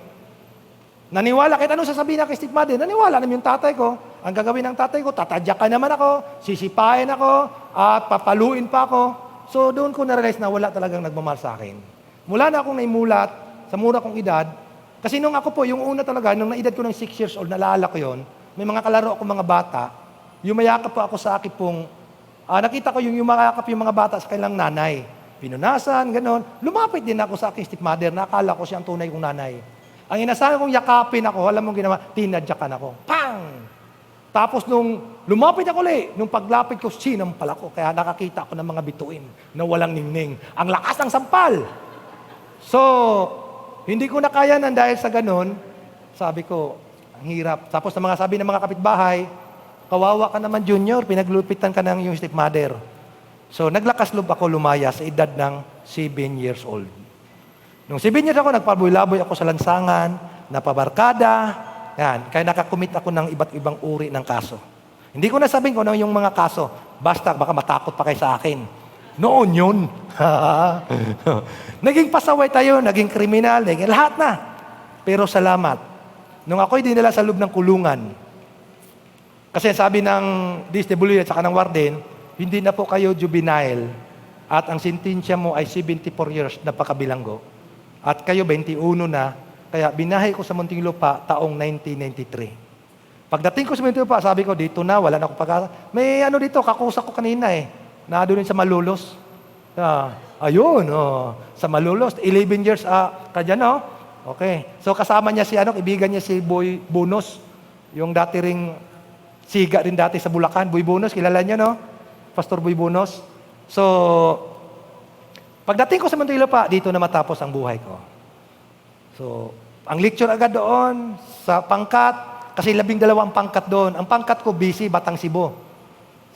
Naniwala, kahit ano sasabihin niya kay stepmother, naniwala naman yung tatay ko. Ang gagawin ng tatay ko, tatadyakan naman ako, sisipain ako, at papaluin pa ako. So doon ko na-realize na wala talagang nagmamahal sa akin. Mula na akong naimulat sa mura kong edad, kasi nung ako po, yung una talaga, nung naedad ko ng 6 years old, naalala ko yon, may mga kalaro ako mga bata, yumayakap po ako sa akin pong, nakita ko yung yumayakap yung mga bata sa kanilang nanay. Pinunasan, ganon. Lumapit din ako sa aking stepmother, nakala ko siya ang tunay kong nanay. Ang inasahan kong yakapin ako, alam mong ginawa, tinadyakan ako. Pang! Tapos nung lumapit ako nung paglapit ko, sinampal ako. Kaya nakakita ako ng mga bituin na walang ningning. Ang lakas ng sampal! So, hindi ko na kaya nan dahil sa ganon, sabi ko, ang hirap. Tapos sa mga sabi ng mga kapitbahay, kawawa ka naman junior, pinaglupitan ka ng yung stepmother. So, naglakas loob ako lumaya sa edad ng 7 years old. Nung 7 years ako, nagpabuy-laboy ako sa lansangan, napabarkada, yan. Kaya nakakumit ako ng iba't ibang uri ng kaso. Hindi ko nasabihin kung ano yung mga kaso. Basta, baka matakot pa kayo sa akin. Noon yun. Naging pasaway tayo, naging kriminal, naging lahat na. Pero salamat. Nung ako'y dinala sa loob ng kulungan, kasi sabi ng DSWD at saka ng warden, hindi na po kayo juvenile at ang sentensya mo ay 74 years na pakabilanggo. At kayo 21 na, kaya binahay ko sa Muntinlupa taong 1993. Pagdating ko sa Muntinlupa, sabi ko, dito na, wala na akong pag-asa. May ano dito, kakusap ko kanina na doon sa Malulos. Ayun, sa Malulos, 11 years ka dyan, Okay. So kasama niya si kaibigan niya si Boy Bunos, yung dati ring siga rin dati sa Bulacan, Boy Bunos, kilala niyo, no? Pastor Boy Bunos. So, pagdating ko sa Muntinlupa, dito na matapos ang buhay ko. So, ang lecture agad doon sa pangkat, kasi 12 ang pangkat doon. Ang pangkat ko, busy, Batang Cebu.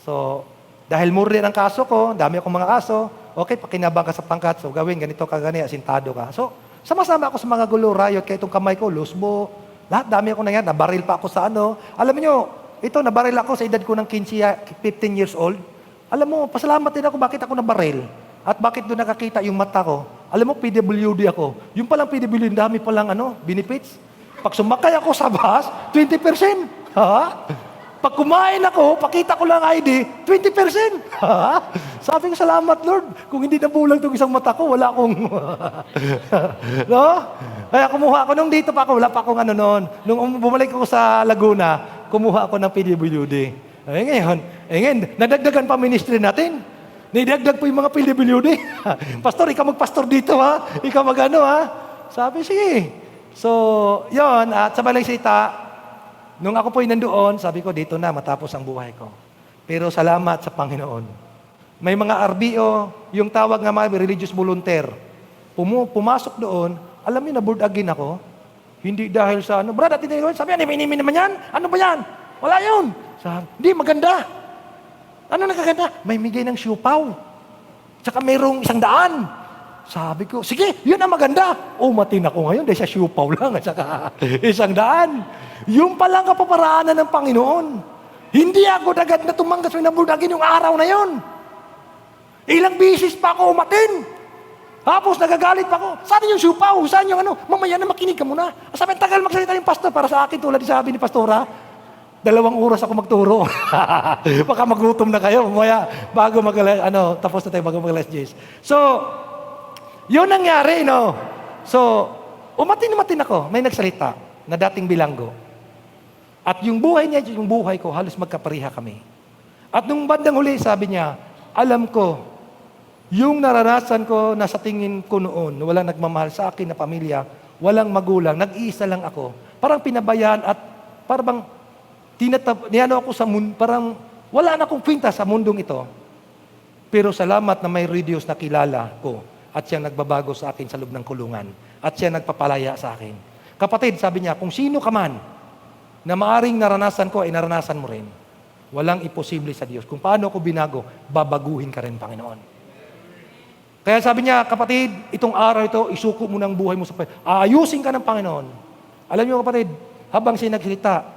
So, dahil murder ang kaso ko, dami akong mga kaso, okay, pakinabang ka sa pangkat, so gawin, ganito ka, ganyan, asintado ka. So, sama-sama ako sa mga gulo, riot, kaya itong kamay ko, lusbo, lahat, dami akong nangyari, nabaril pa ako sa Alam niyo, ito, nabaril ako sa edad ko ng 15 years old. Alam mo, pasalamat din ako bakit ako nabaril. At bakit doon nakakita yung mata ko. Alam mo, PWD ako. Yung palang PWD, dami palang benefits. Pag sumakay ako sa bus, 20%. Pag kumain ako, pakita ko lang ID, 20%. Sabi ko, salamat Lord. Kung hindi nabulang itong isang mata ko, wala akong... no? Kaya kumuha ako. Nung dito pa ako, wala pa akong noon. Nung bumalik ako sa Laguna, kumuha ako ng PWD. Ngayon, nadagdagan pa ministry natin. Nidagdag po yung mga PWD. Pastor, ikaw magpastor dito, ha? Ikaw ha? Sabi, sige. So, yon at sa balang sita, nung ako po'y nandoon, sabi ko, dito na, matapos ang buhay ko. Pero salamat sa Panginoon. May mga RBO, yung tawag nga mga religious volunteer. Pumasok doon, alam niyo, na-board again ako. Hindi dahil sa brad, sabi yan, imin naman yan. Ano ba yan? Wala yun. Sabi, hindi, maganda. Ano nagkaganda? May migay ng siupaw. Tsaka mayroong 100. Sabi ko, sige, yun ang maganda. Matin ako ngayon dahil sa siupaw lang at saka 100. Yung palang kapaparaanan ng Panginoon. Hindi ako agad na tumanggap sa nabudagin yung araw na yon. Ilang bisis pa ako umatin. Tapos nagagalit pa ako. Saan yung siupaw? Saan yung Mamaya na makinig ka muna. Sabi, tagal magsalita yung pastor. Para sa akin, tulad sabi ni Pastora, 2 oras ako magturo. Baka magutom na kayo. Mamaya, bago tapos na tayo bago mag-alas 10. So, yun nangyari, So, umatin ako. May nagsalita na dating bilanggo. At yung buhay niya, yung buhay ko, halos magkapariha kami. At nung bandang huli, sabi niya, alam ko, yung naranasan ko na sa tingin ko noon, walang nagmamahal sa akin na pamilya, walang magulang, nag-iisa lang ako. Parang pinabayaan at parang ako sa mundo, parang wala na akong kwenta sa mundong ito. Pero salamat na may Diyos na kilala ko at siyang nagbabago sa akin sa loob ng kulungan at siyang nagpapalaya sa akin. Kapatid, sabi niya, kung sino ka man na maaring naranasan ko ay naranasan mo rin. Walang imposible sa Diyos. Kung paano ko binago, babaguhin ka rin, Panginoon. Kaya sabi niya, kapatid, itong araw ito, isuko mo ng buhay mo sa Panginoon. Aayusin ka ng Panginoon. Alam niyo, kapatid, habang sinagsalita,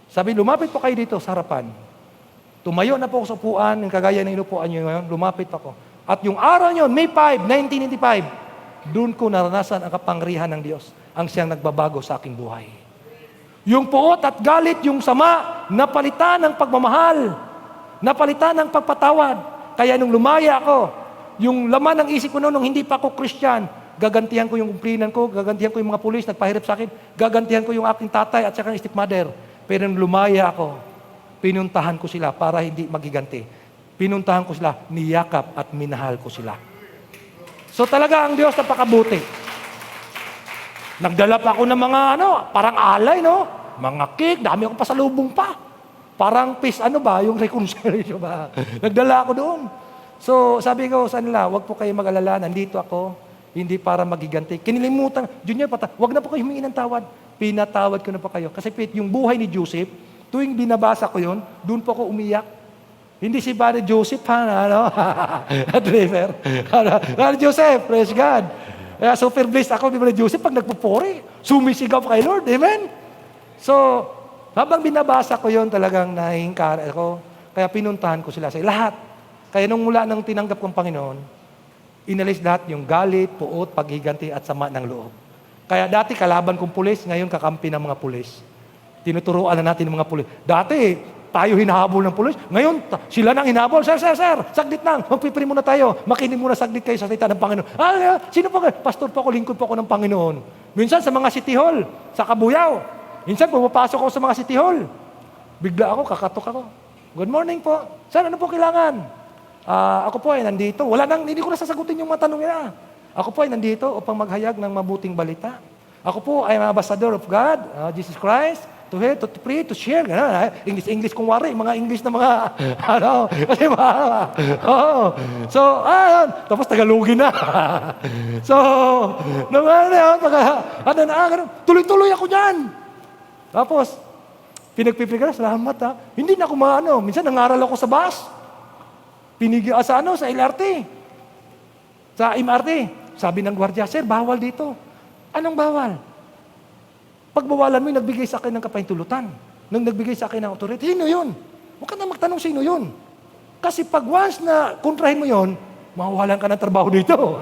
sabi, lumapit po kayo dito sa harapan. Tumayo na po ako sa upuan, yung kagaya ng inupuan niyo ngayon, lumapit ako. At yung araw niyon, May 5, 1995, doon ko naranasan ang kapangyarihan ng Diyos, ang siyang nagbabago sa aking buhay. Yung puot at galit, yung sama, napalitan ng pagmamahal, napalitan ng pagpatawad. Kaya nung lumaya ako, yung laman ng isip ko noon, nung hindi pa ako Christian, gagantihan ko yung kumplinan ko, gagantihan ko yung mga pulis, nagpahirap sa akin, gagantihan ko yung aking tatay at saka yung stepmother. Pero nung lumaya ako, pinuntahan ko sila para hindi magiganti. Pinuntahan ko sila, niyakap at minahal ko sila. So talaga ang Diyos napakabuti. Nagdala pa ako ng mga parang alay, mga cake, dami akong pasalubong pa. Parang peace, yung reconciliation ba? Nagdala ako doon. So sabi ko sa nila, wag po kayo mag-alala, nandito ako, hindi para magiganti. Kinilimutan, Junior, wag na po kayo humingi ng tawad. Pinatawad ko na po kayo. Kasi yung buhay ni Joseph, tuwing binabasa ko yun, doon po ako umiyak. Hindi si Brother Joseph, ha? Ano? Driver. Brother Joseph, praise God. Kaya super blessed ako ni Brother Joseph pag nagpupuri. Sumisigaw kay Lord. Amen? So, habang binabasa ko yon talagang nahihingkar ako. Kaya pinuntahan ko sila sa lahat. Kaya nung mula nang tinanggap kong Panginoon, inalis lahat yung galit, puot, paghiganti at sama ng loob. Kaya dati kalaban kong pulis, ngayon kakampi ng mga pulis. Tinuturuan na natin ng mga pulis. Dati, tayo hinahabol ng pulis. Ngayon, sila nang hinahabol. Sir, saglit lang. Magpipili muna tayo. Makinig muna saglit kayo sa salita ng Panginoon. Sino po kayo? Pastor po ako, lingkod po ako ng Panginoon. Minsan sa mga city hall, sa Kabuyaw. Minsan pumapasok ako sa mga city hall. Bigla ako, kakatok ako. Good morning po. Sir, ano po kailangan? Ako po ay nandito. Hindi ko na sasagutin yung mga tanong nila. Ako po ay nandito upang maghayag ng mabuting balita. Ako po ay ambassador of God, Jesus Christ, to hear, to pray, to share. English kung wari, mga English na mga, kasi So, tapos Tagalogin na. So, tuloy-tuloy ako dyan. Tapos, pinagpipigil, salamat Hindi na ako minsan nangaral ako sa bus. Sa LRT. Sa MRT. Sabi ng gwardiya, sir, bawal dito. Anong bawal? Pagbawalan mo yung nagbigay sa akin ng kapahintulutan. Nung nagbigay sa akin ng authority, sino yun? Huwag ka na magtanong sino yun. Kasi pag once na kontrahin mo yun, mawawalan ka ng trabaho dito.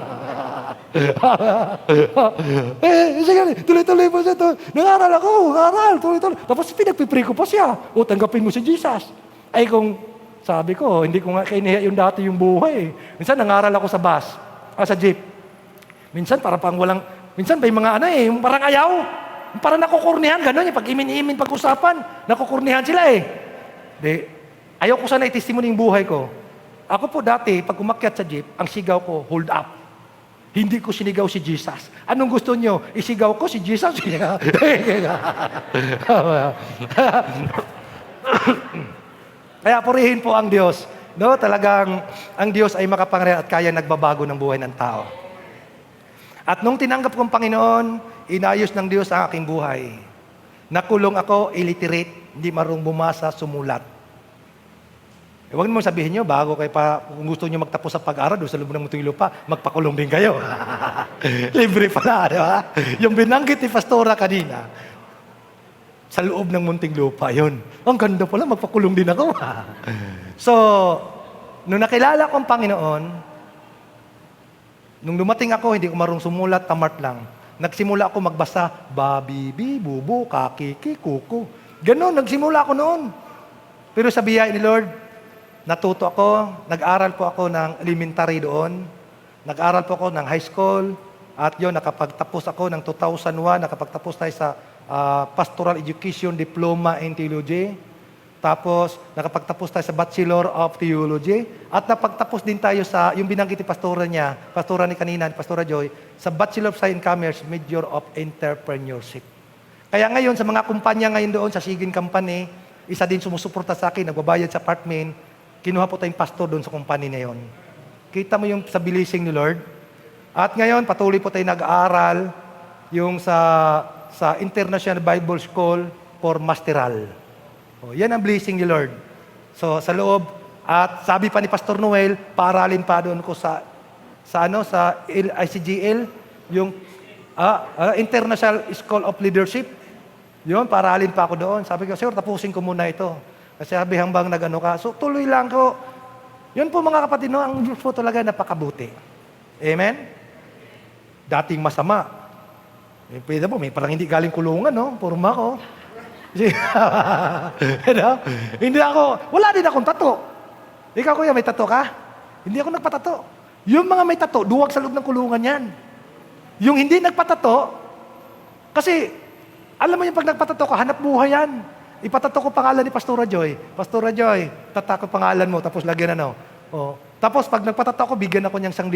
Sige, tuloy-tuloy po siya. Nangaral ako, tuloy-tuloy. Tapos pinagpipray ko pa siya. Tanggapin mo si Jesus. Ay kung sabi ko, hindi ko nga kainiya yung dati yung buhay. Minsan nangaral ako sa bus, sa jeep. Minsan minsan may mga parang ayaw. Parang nakukurnihan, gano'n pag imin-imin pag-usapan, nakukurnihan sila ayaw ko sana i-testimony yung buhay ko. Ako po dati, pag umakyat sa jeep, ang sigaw ko, hold up. Hindi ko sinigaw si Jesus. Anong gusto nyo? Isigaw ko si Jesus? Kaya purihin po ang Diyos. Talagang ang Diyos ay makapangyarihan at kaya nagbabago ng buhay ng tao. At nung tinanggap kong Panginoon, inayos ng Diyos ang aking buhay. Nakulong ako, illiterate, hindi marunong bumasa, sumulat. Huwag mo sabihin nyo, bago kayo kung gusto nyo magtapos sa pag-aaral, doon sa loob ng munting lupa, magpakulong din kayo. Libre pala, di ba? Yung binanggit ni Pastora kanina, sa loob ng munting lupa, yun. Ang ganda pala, magpakulong din ako. So, nung nakilala ko ang Panginoon, nung dumating ako, hindi ko marunong sumulat, tamart lang. Nagsimula ako magbasa, babibi, bubu, kakiki, kuku. Ganon, nagsimula ako noon. Pero sa biyaya ni Lord, natuto ako, nag-aral po ako ng elementary doon, nag-aral po ako ng high school, at yun, nakapagtapos ako ng 2001, nakapagtapos tayo sa Pastoral Education Diploma in Theology. Tapos, nakapagtapos tayo sa Bachelor of Theology. At napagtapos din tayo sa, yung binanggit ni Pastora ni kanina, ni Pastora Joy, sa Bachelor of Science Commerce, Major of Entrepreneurship. Kaya ngayon, sa mga kumpanya ngayon doon, sa Sigin Company, isa din sumusuporta sa akin, nagbabayad sa apartment, kinuha po tayong pastor doon sa company na yon. Kita mo yung sa blessing ni Lord. At ngayon, patuloy po tayo nag-aaral yung sa International Bible School for Masteral. Yan ang blessing ni Lord. So, sa loob, at sabi pa ni Pastor Noel, paaralin pa doon ko sa ICGL, yung International School of Leadership. Yun, paaralin pa ako doon. Sabi ko, sir, tapusin ko muna ito. Kasi sabi hambang nag-ano ka. So, tuloy lang ko. Yun po mga kapatid, ang Diyos po talaga napakabuti. Amen? Dating masama. Pwede po, may parang hindi galing kulungan, no? Purma ko. Hindi ako, wala din akong tato. Ikaw kuya, may tato ka? Hindi ako nagpatato. Yung mga may tato, duwag sa loob ng kulungan yan. Yung hindi nagpatato, kasi, alam mo yung pag nagpatato ka, hanap buhay yan. Ipatato ko pangalan ni Pastora Joy. Pastora Joy, tatak ko pangalan mo, tapos lagyan Tapos pag nagpatato ko, bigyan ako niyang 1,000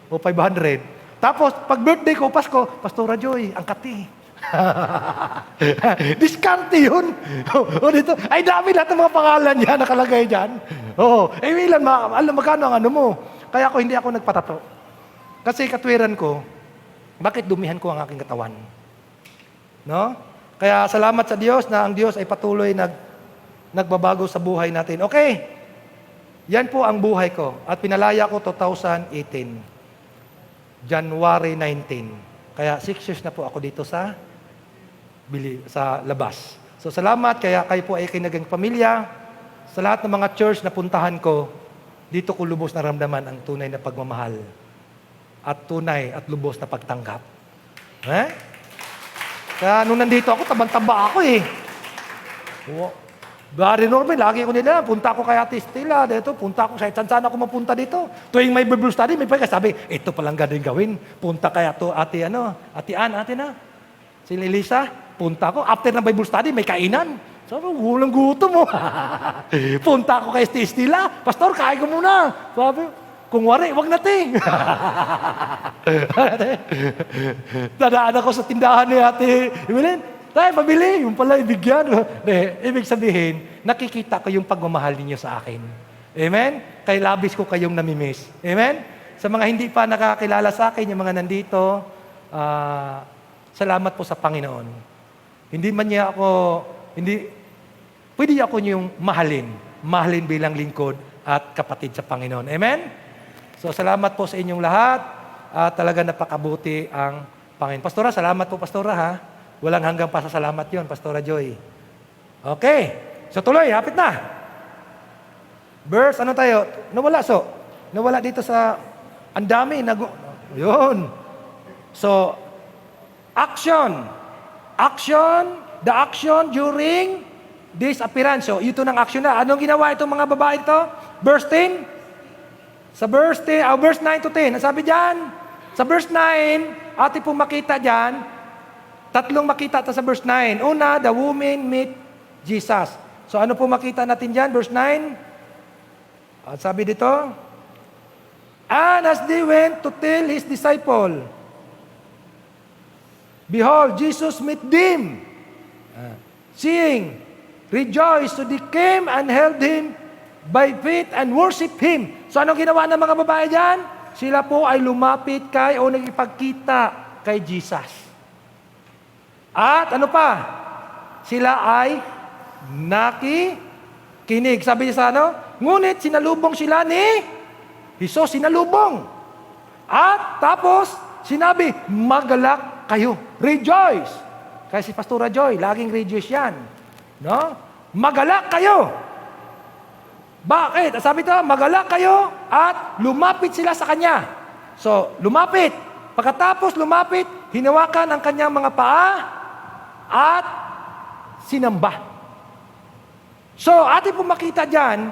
o 500. Tapos, pag birthday ko, Pasko, Pastora Joy, ang kati. Diskarte yun. Dito, ay dami lahat ng mga pangalan niya nakalagay dyan. Ilan, alam magkano ang ano mo. Kaya hindi ako nagpatato. Kasi katwiran ko, bakit dumihan ko ang aking katawan? No? Kaya salamat sa Diyos na ang Diyos ay patuloy nagbabago sa buhay natin. Okay. Yan po ang buhay ko. At pinalaya ko 2018. January 19. Kaya 6 years na po ako dito sa labas. So salamat, kaya kayo po ay kinagang pamilya. Sa lahat ng mga church na puntahan ko, dito ko lubos na ramdaman ang tunay na pagmamahal. At tunay at lubos na pagtanggap. Kaya nung nandito ako, tabang-taba ako eh. Brother Norman, lagi ko nila, punta ako kay Ate Stella, dito, punta ako saan ako mapunta dito. Tuwing may Bible study, may pagka sabi, ito palang galing gawin. Punta kaya to, Ate Ann, si Elisa, punta ako. After ng Bible study, may kainan. Sabi, walang gutom mo. Punta ako kay Ate Stella, Pastor, kain ko muna. Sabi, kung wari, wag natin. Dadaan ako sa tindahan ni Ate Evelyn. Tayo, pabili. Yung pala, ibigyan. Ibig sabihin, nakikita ko yung pagmamahal ninyo sa akin. Amen? Kay labis ko kayong namimiss. Amen? Sa mga hindi pa nakakilala sa akin, yung mga nandito, salamat po sa Panginoon. Hindi man niya ako, pwede ako niyong mahalin. Mahalin bilang lingkod at kapatid sa Panginoon. Amen? So, salamat po sa inyong lahat. Talaga napakabuti ang Panginoon. Pastora, salamat po, Pastora, ha? Walang hanggang pasasalamat yon, Pastora Joy. Okay. So tuloy, hapit na. Verse, ano tayo? Nawala dito sa, ang dami. Yun. So, action. The action during this appearance. So, ito ng action na. Anong ginawa itong mga babae ito? Verse 10. Sa verse 9 to 10. Sabi dyan, sa verse 9, atin pong makita dyan, tatlong makita sa verse 9. Una, the woman meet Jesus. So ano po makita natin dyan? Verse 9. At sabi dito, and as they went to tell his disciple, behold, Jesus met them. Seeing, rejoiced. So they came and held him by faith and worship him. So anong ginawa ng mga babae dyan? Sila po ay lumapit kay o nagipagkita kay Jesus. At ano pa? Sila ay nakikinig. Sabi niya sa ngunit sinalubong sila ni Jesus, sinalubong. At tapos, sinabi, magalak kayo. Rejoice. Kaya si Pastora Joy, laging rejoice yan. No? Magalak kayo. Bakit? Sabi ito, magalak kayo at lumapit sila sa Kanya. So, lumapit. Pagkatapos lumapit, hinawakan ang Kanyang mga paa at sinamba. So, atin po makita dyan,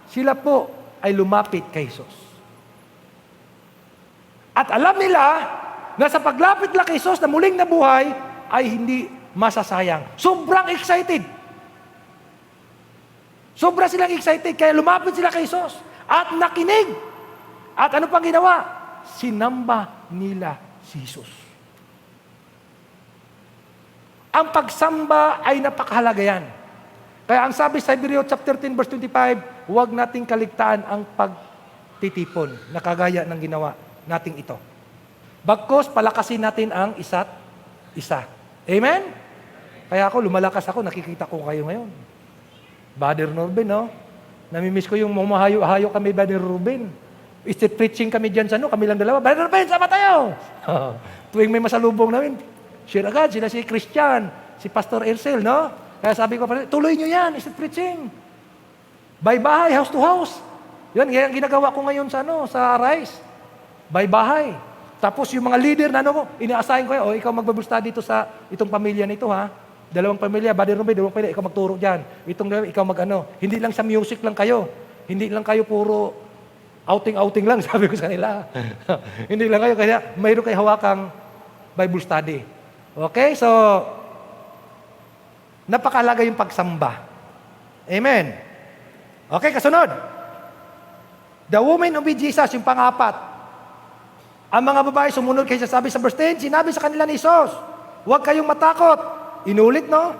sila po ay lumapit kay Jesus. At alam nila na sa paglapit nila kay Jesus na muling nabuhay, ay hindi masasayang. Sobrang excited. Sobra silang excited, kaya lumapit sila kay Jesus at nakinig. At ano pang ginawa? Sinamba nila si Jesus. Ang pagsamba ay napakahalaga yan. Kaya ang sabi sa Hebrew chapter 10 verse 25, huwag nating kaligtaan ang pagtitipon na kagaya ng ginawa nating ito. Bagkus palakasin natin ang isa't isa. Amen? Kaya ako, lumalakas ako, nakikita ko kayo ngayon. Brother Norben, no? Namimiss ko yung mahayo-hayo kami, Brother Ruben. Street preaching kami dyan sa kami lang dalawa. Brother Norben, sama tayo! Tuwing may masalubong namin, share agad, sila si Christian, si Pastor Ersel, no? Kaya sabi ko, tuloy nyo yan, street preaching. By bahay, house to house. Yan, yan ginagawa ko ngayon sa Rice. By bahay. Tapos yung mga leader na ina-assign ko, ikaw magbabusta dito sa itong pamilya nito, ha? Dalawang pamilya, Brother Ruben, dalawang pamilya, ikaw magturo dyan. Ikaw Hindi lang sa music lang kayo. Hindi lang kayo puro outing lang, sabi ko sa kanila. Hindi lang kayo, kaya mayroon kayo hawakang Bible study. Okay, so, napakalaga yung pagsamba. Amen. Okay, kasunod. The woman of Jesus, yung pang-apat. Ang mga babae sumunod kay Jesus. Sabi sa verse 10, sinabi sa kanila ni Jesus, huwag kayong matakot. Inulit, no?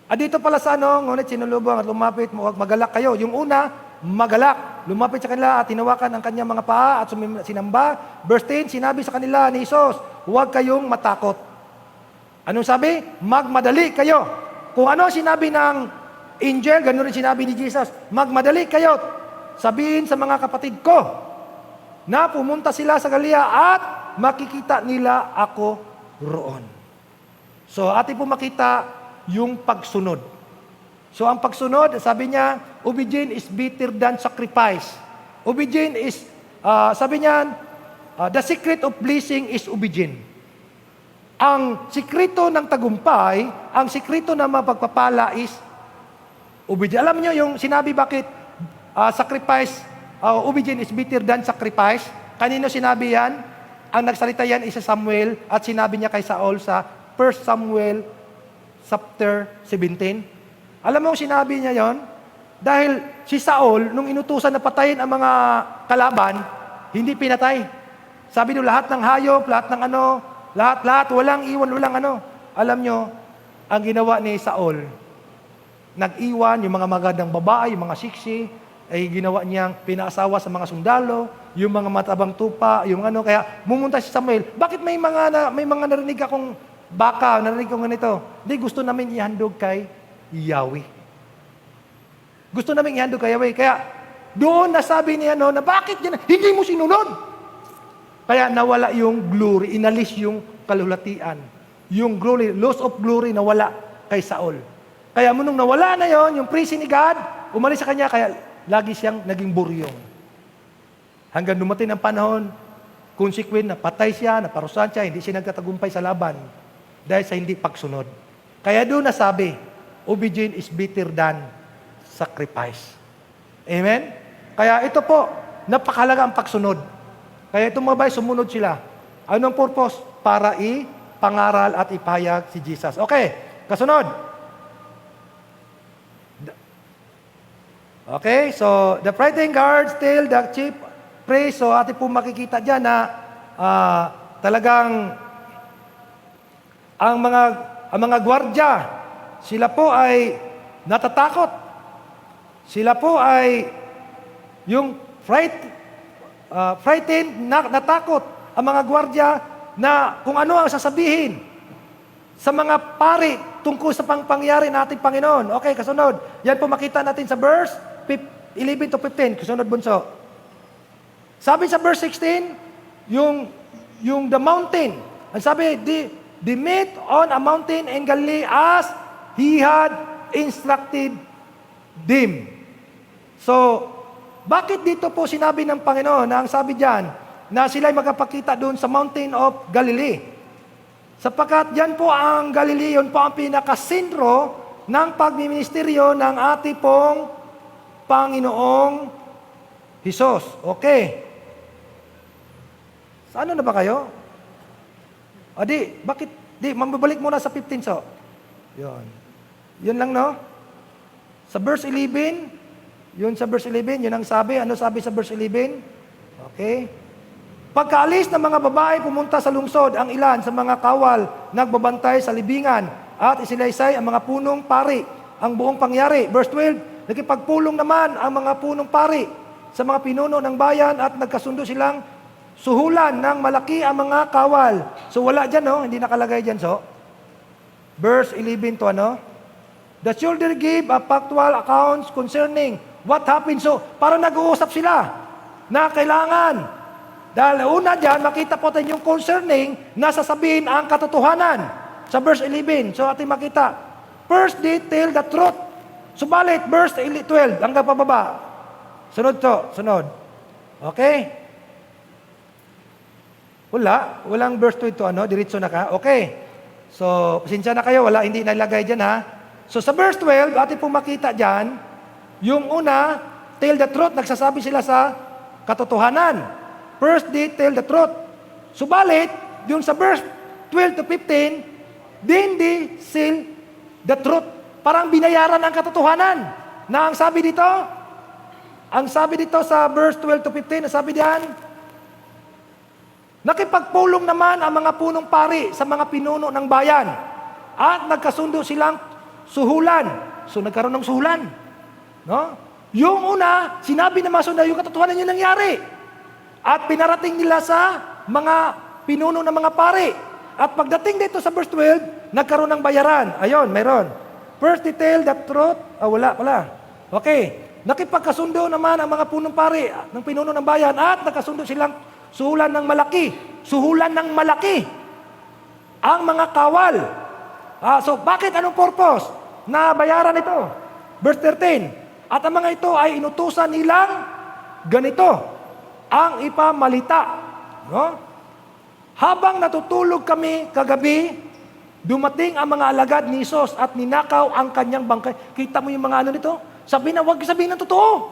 At dito pala sa ngunit sinulubong at lumapit, magalak kayo. Yung una, magalak. Lumapit sa kanila at tinawakan ang kanyang mga paa at sinamba. Verse 10, sinabi sa kanila ni Jesus, huwag kayong matakot. Anong sabi? Magmadali kayo. Kung ano sinabi ng angel, gano'n rin sinabi ni Jesus, magmadali kayo, sabihin sa mga kapatid ko, na pumunta sila sa Galilea at makikita nila ako roon. So, atin po makita yung pagsunod. So, ang pagsunod, sabi niya, obedience is better than sacrifice. Obedience is, sabi niya, the secret of blessing is obedience. Ang sikreto ng tagumpay, ang sikreto ng mapagpapala is obedience. Alam niyo yung sinabi bakit sacrifice, obedience is better than sacrifice? Kanino sinabi yan? Ang nagsalita yan is sa Samuel at sinabi niya kay Saul sa 1 Samuel chapter 17. Alam mo sinabi niya yon? Dahil si Saul, nung inutusan na patayin ang mga kalaban, hindi pinatay. Sabi nyo, lahat ng hayop, lahat ng ano, lahat, walang iwan, walang ano. Alam nyo, ang ginawa ni Saul, nag-iwan yung mga magandang babae, yung mga siksi, ay ginawa niyang pinaasawa sa mga sundalo, yung mga matabang tupa, yung ano, kaya mumunta si Samuel, bakit may mga narinig akong baka, narinig ko ganito? Hindi, gusto namin ihandog kay Yahweh. Gusto namin ihandog kay Yahweh. Kaya doon nasabi niya na bakit yan? Hindi mo sinunod. Kaya nawala yung glory, inalis yung kalulatian. Yung glory, loss of glory nawala kay Saul. Kaya nung nawala na yon, yung praise ni God, umalis sa kanya, kaya lagi siyang naging buryong. Hanggang dumating ang panahon, consequent na patay siya, naparusahan siya, hindi siya nagtatagumpay sa laban dahil sa hindi pagsunod. Kaya doon nasabi, obedience is better than sacrifice. Amen? Kaya ito po, napakahalaga ang pagsunod. Kaya itong mga bahay, sumunod sila. Anong purpose? Para ipangaral at ipahayag si Jesus. Okay, kasunod. Okay, so the frightened guards tell the chief priest. So atin po makikita dyan na talagang ang mga gwardya, sila po ay natatakot. Sila po ay yung frightened, natakot ang mga gwardya na kung ano ang sasabihin sa mga pari tungkol sa pangyari nating Panginoon. Okay, kasunod. Yan po makita natin sa verse 11 to 15. Kasunod bunso. Sabi sa verse 16, yung the mountain. Ang sabi, they met on a mountain in Galilee as he had instructed them. So, bakit dito po sinabi ng Panginoon na ang sabi diyan na sila ay magpapakita doon sa mountain of Galilee? Sapagkat yan po ang Galilee, yun po ang pinakasentro ng pagmiministeryo ng ating pong Panginoong Hesus. Okay. Sa ano na ba kayo? Bakit? Mababalik muna sa 15 so. Yun lang no? Sa verse 11, yun sa verse 11, yun ang sabi. Ano sabi sa verse 11? Okay. Pagkaalis ng mga babae pumunta sa lungsod, ang ilan sa mga kawal nagbabantay sa libingan at isilaysay ang mga punong pari, ang buong pangyari. Verse 12, nakipagpulong naman ang mga punong pari sa mga pinuno ng bayan at nagkasundo silang suhulan ng malaki ang mga kawal. So wala dyan, no? Hindi nakalagay dyan, so. Verse 11 to ano? The children gave a factual accounts concerning what happened. So, parang nag-uusap sila na kailangan. Dahil una dyan, makita po tayo yung concerning na sasabihin ang katotohanan sa verse 11. So, ating makita. First, they tell the truth. Subalit, verse 12, hanggang pababa. Sunod to, sunod. Okay? Walang verse 12 to ano, diretso na ka. Okay. So, pasensya na kayo, hindi nalagay dyan ha. So, sa verse 12, ating pong makita dyan, yung una, tell the truth, nagsasabi sila sa katotohanan. First, they tell the truth. Subalit, yung sa verse 12 to 15, then they sell the truth. Parang binayaran ang katotohanan. Na ang sabi dito sa verse 12 to 15, ang sabi diyan, nakipagpulong naman ang mga punong pari sa mga pinuno ng bayan at nagkasundo silang suhulan. So nagkaroon ng suhulan. No? Yung una, sinabi na masunda yung katotohanan yung nangyari. At pinarating nila sa mga pinuno ng mga pari. At pagdating dito sa verse 12, nagkaroon ng bayaran. Ayon, mayroon. First, they tell the truth Wala pala. Okay. Nakipagkasundo naman ang mga punong pari ng pinuno ng bayan at nakasundo silang suhulan ng malaki ang mga kawal. So bakit? Anong purpose na bayaran ito? Verse 13, at ang mga ito ay inutusan nilang ganito ang ipamalita. No? Habang natutulog kami kagabi, dumating ang mga alagad ni Isos at ninakaw ang kanyang bangkay. Kita mo yung mga ano nito? Huwag sabihin ng totoo.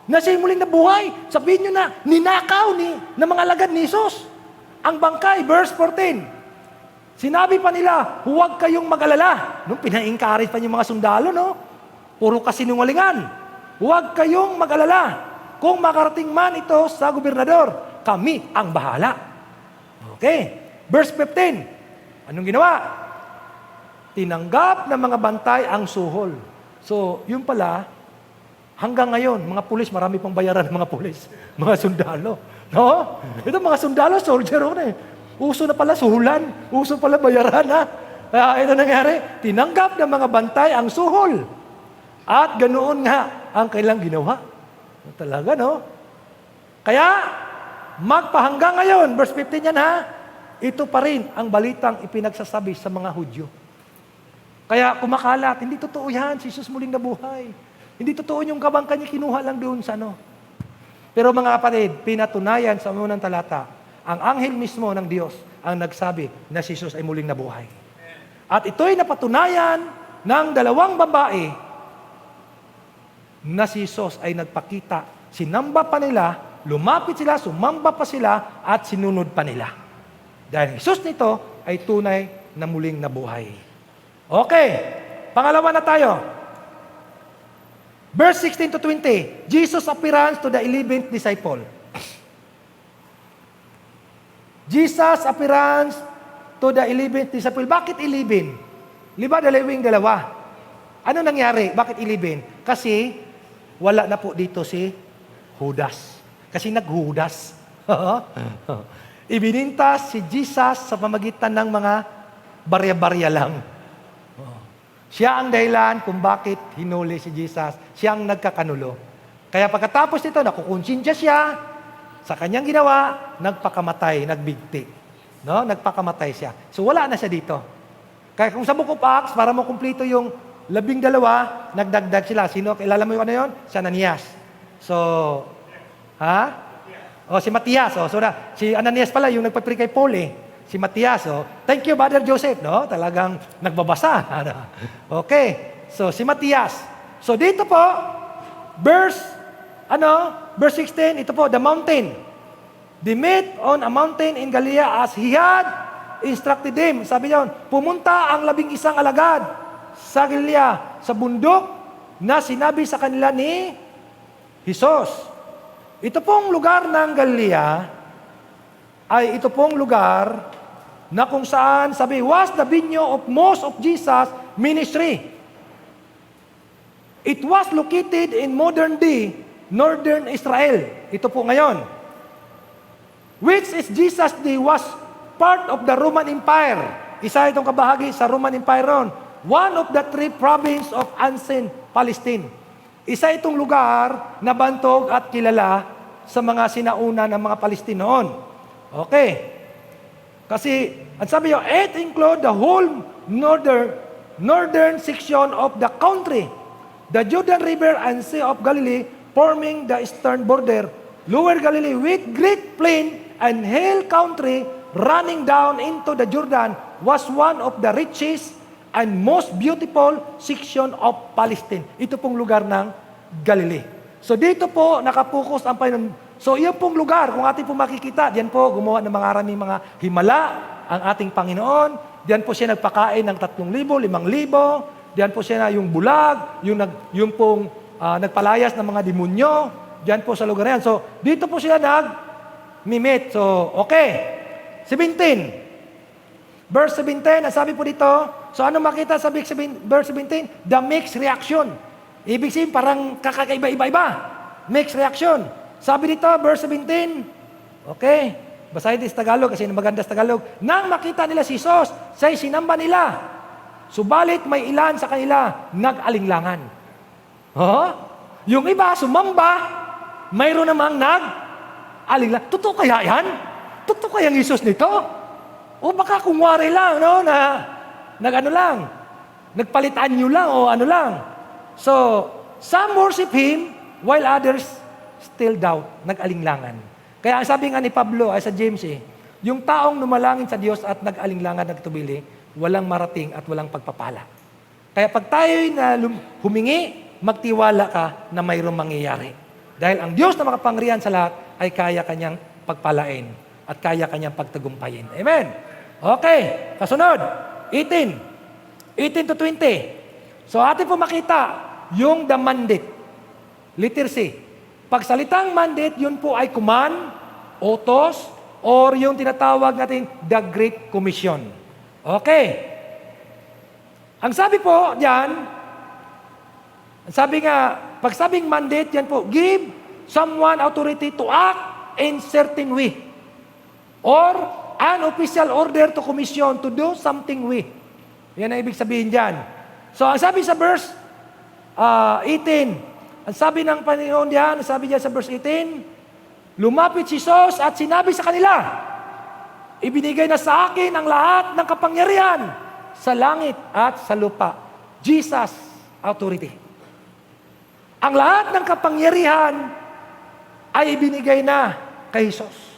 Na siya muling nabuhay. Sabihin nyo na, ninakaw ng mga alagad ni Isos ang bangkay. Verse 14. Sinabi pa nila, huwag kayong mag-alala. Nung pina-encourage pa yung mga sundalo, no? Puro kasinungalingan. Huwag kayong mag-alala. Kung makarating man ito sa gobernador, kami ang bahala. Okay. Verse 15. Anong ginawa? Tinanggap ng mga bantay ang suhol. So, yun pala, hanggang ngayon, mga pulis, marami pang bayaran ng mga pulis. Mga sundalo. No? Ito mga sundalo, soldier Uso na pala suhulan. Uso pala bayaran, ha? Ito nangyari. Tinanggap ng mga bantay ang suhol. At ganoon nga ang kailang ginawa. Talaga, no? Kaya, magpahanggang ngayon, verse 15 yan, ha? Ito pa rin ang balitang ipinagsasabi sa mga Hudyo. Kaya kumakalat, hindi totoo yan, si Jesus muling nabuhay. Hindi totoo yung kabangka niya, kinuha lang doon sa ano. Pero mga kapatid, pinatunayan sa unang talata, ang anghel mismo ng Diyos ang nagsabi na si Jesus ay muling nabuhay. At ito'y napatunayan ng dalawang babae na si Jesus ay nagpakita. Sinamba pa nila, lumapit sila, sumamba pa sila, at sinunod pa nila. Dahil Jesus nito ay tunay na muling nabuhay. Okay, pangalawa na tayo. Verse 16 to 20, Jesus' appearance to the 11th disciple. Jesus' appearance to the 11th disciple. Bakit 11? Liba dalawa. Ano nangyari? Bakit 11? Kasi wala na po dito si Judas. Kasi naghudas. Ibinintas si Jesus sa pamagitan ng mga barya-barya lang. Siya ang dahilan kung bakit hinuli si Jesus. Siya ang nagkakanulo. Kaya pagkatapos nito, nakukonsensya siya sa kanyang ginawa, nagpakamatay, nagbigti. No? Nagpakamatay siya. So wala na siya dito. Kaya kung sa Book of Acts, para mo kumplito yung 12, nagdagdag sila. Sino? Kilala mo yung ano yun? Si Ananias. So, si Matias. Si Ananias pala, yung nagpapri kay Paul Si Matias, thank you, Brother Joseph, no? Talagang nagbabasa. Okay. So, si Matias. So, dito po, verse 16, ito po, the mountain. They met on a mountain in Galilee as he had instructed them. Sabi niya, pumunta ang 11 alagad sa Galilea, sa bundok na sinabi sa kanila ni Jesus. Ito pong lugar ng Galilea ay ito pong lugar na kung saan, sabi, was the venue of most of Jesus' ministry. It was located in modern-day northern Israel. Ito po ngayon. Which is Jesus' day was part of the Roman Empire. Isa itong kabahagi sa Roman Empire ron. One of the 3 provinces of ancient Palestine. Isa itong lugar na bantog at kilala sa mga sinauna ng mga Palestine noon. Okay. Kasi, ang sabi nyo, it include the whole northern section of the country, the Jordan River and Sea of Galilee, forming the eastern border, Lower Galilee with great plain and hill country running down into the Jordan was one of the richest and most beautiful section of Palestine. Ito pong lugar ng Galilee. So dito po nakapokus ang Panginoon. So iyon pong lugar, kung ating po makikita, diyan po gumawa ng mga himala ang ating Panginoon. Diyan po siya nagpakain ng 3,000, 5,000. Diyan po siya na yung bulag, yung pong nagpalayas ng mga demonyo. Diyan po sa lugar na yan. So dito po sila nag-meet. So okay. 17. Verse 17, ang sabi po dito, so ano makita sa verse 17? The mixed reaction. Ibig sabihin, parang kakaiba-iba. Mixed reaction. Sabi dito, verse 17, okay, basahin din sa Tagalog kasi maganda sa Tagalog. Nang makita nila si Jesus, siya'y sinamba nila. Subalit may ilan sa kanila nag-alinglangan. Oh? Yung iba, sumamba, mayroon namang nag-alinglang. Totoo kaya yan? Totoo kaya ang Isus nito? O baka kungwari lang, no, nagpalitan nyo lang o ano lang. So, some worship Him while others still doubt, nag-alinglangan. Kaya ang sabi nga ni Pablo ay sa James yung taong numalangin sa Diyos at nag-alinglangan, nagtubili, walang marating at walang pagpapala. Kaya pag tayo'y humingi, magtiwala ka na mayroong mangyayari. Dahil ang Diyos na makapangyarihan sa lahat ay kaya kanyang pagpalain at kaya kanyang pagtagumpayin. Amen? Okay, kasunod, 18 to 20. So atin po makita yung the mandate. Letter C. Pagsalitang mandate, yun po ay command, utos, or yung tinatawag natin the Great Commission. Okay. Ang sabi po diyan, ang sabi nga, pag sabing mandate, yan po, give someone authority to act in certain way. Or an official order to commission to do something with. Yan ang ibig sabihin diyan. So, ang sabi sa verse 18, ang sabi ng Panginoon diyan, ang sabi diyan sa verse 18, lumapit si Jesus at sinabi sa kanila, ibinigay na sa akin ang lahat ng kapangyarihan sa langit at sa lupa. Jesus authority. Ang lahat ng kapangyarihan ay ibinigay na kay Jesus.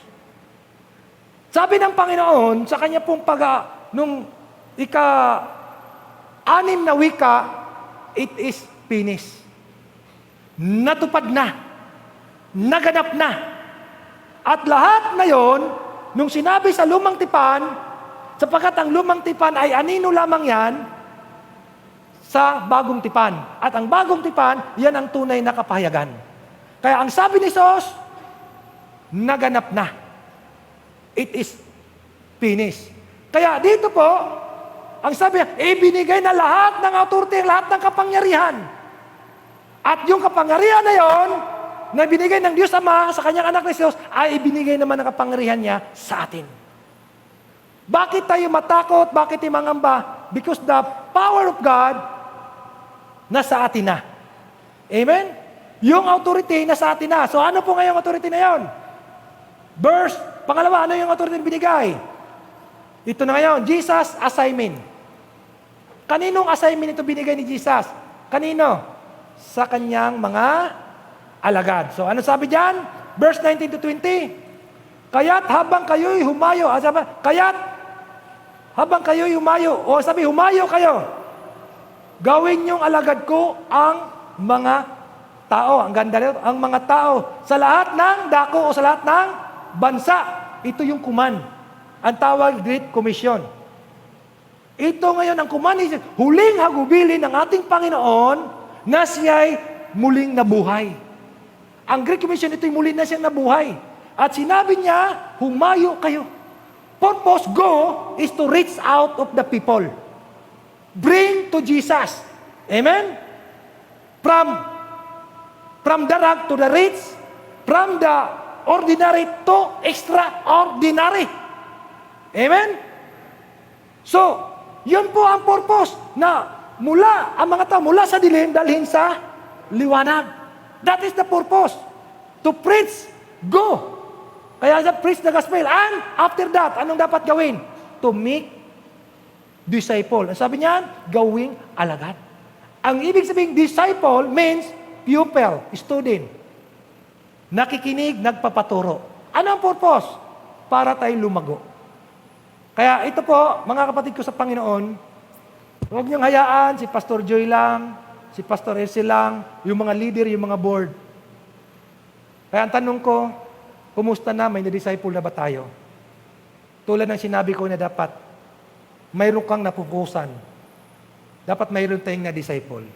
Sabi ng Panginoon sa kanya pong nung ika-6 na wika, it is finished. Natupad na. Naganap na. At lahat na yon, nung sinabi sa lumang tipan, sapagkat ang lumang tipan ay anino lamang yan sa bagong tipan. At ang bagong tipan, yan ang tunay na kapahayagan. Kaya ang sabi ni Jesus, naganap na. It is finished. Kaya dito po, ang sabi niya, ibinigay na lahat ng authority, lahat ng kapangyarihan. At yung kapangyarihan na yon, na binigay ng Diyos Ama sa kanyang anak ni Jesus, ay ibinigay naman ng kapangyarihan niya sa atin. Bakit tayo matakot? Bakit tayo mangamba? Because the power of God nasa atin na. Amen? Yung authority nasa atin na. So ano po ngayong authority na yon? Verse, pangalawa, ano yung authority na binigay? Ito na ngayon, Jesus assignment. Kaninong assignment ito binigay ni Jesus? Kanino? Sa kanyang mga alagad. So, ano sabi diyan? Verse 19 to 20. Kaya't habang kayo'y humayo, habang kayo'y humayo, o sabi, humayo kayo, gawin niyong alagad ko ang mga tao. Ang ganda nito, ang mga tao. Sa lahat ng dako o sa lahat ng bansa. Ito yung command. Ang tawag, Great Commission. Ito ngayon ang command, huling hagubilin ng ating Panginoon na siya'y muling nabuhay. Ang Great Commission, ito'y muli na siyang nabuhay. At sinabi niya, humayo kayo. Purpose, go, is to reach out of the people. Bring to Jesus. Amen? From the rag to the rich, from the ordinary to extraordinary. Amen? So, yun po ang purpose na ang mga tao mula sa dilim, dalhin sa liwanag. That is the purpose. To preach, go. Kaya preach the gospel. And after that, anong dapat gawin? To make disciple. Ang sabi niyan, gawing alagad. Ang ibig sabihin, disciple means pupil, student. Nakikinig, nagpapaturo. Ano ang purpose? Para tayo lumago. Kaya ito po, mga kapatid ko sa Panginoon, huwag niyong hayaan si Pastor Joy lang, si Pastor Elsie lang, yung mga leader, yung mga board. Kaya ang tanong ko, kumusta na? May na-disciple na ba tayo? Tulad ng sinabi ko na dapat, mayroon kang napupusan. Dapat mayroon tayong na-disciple.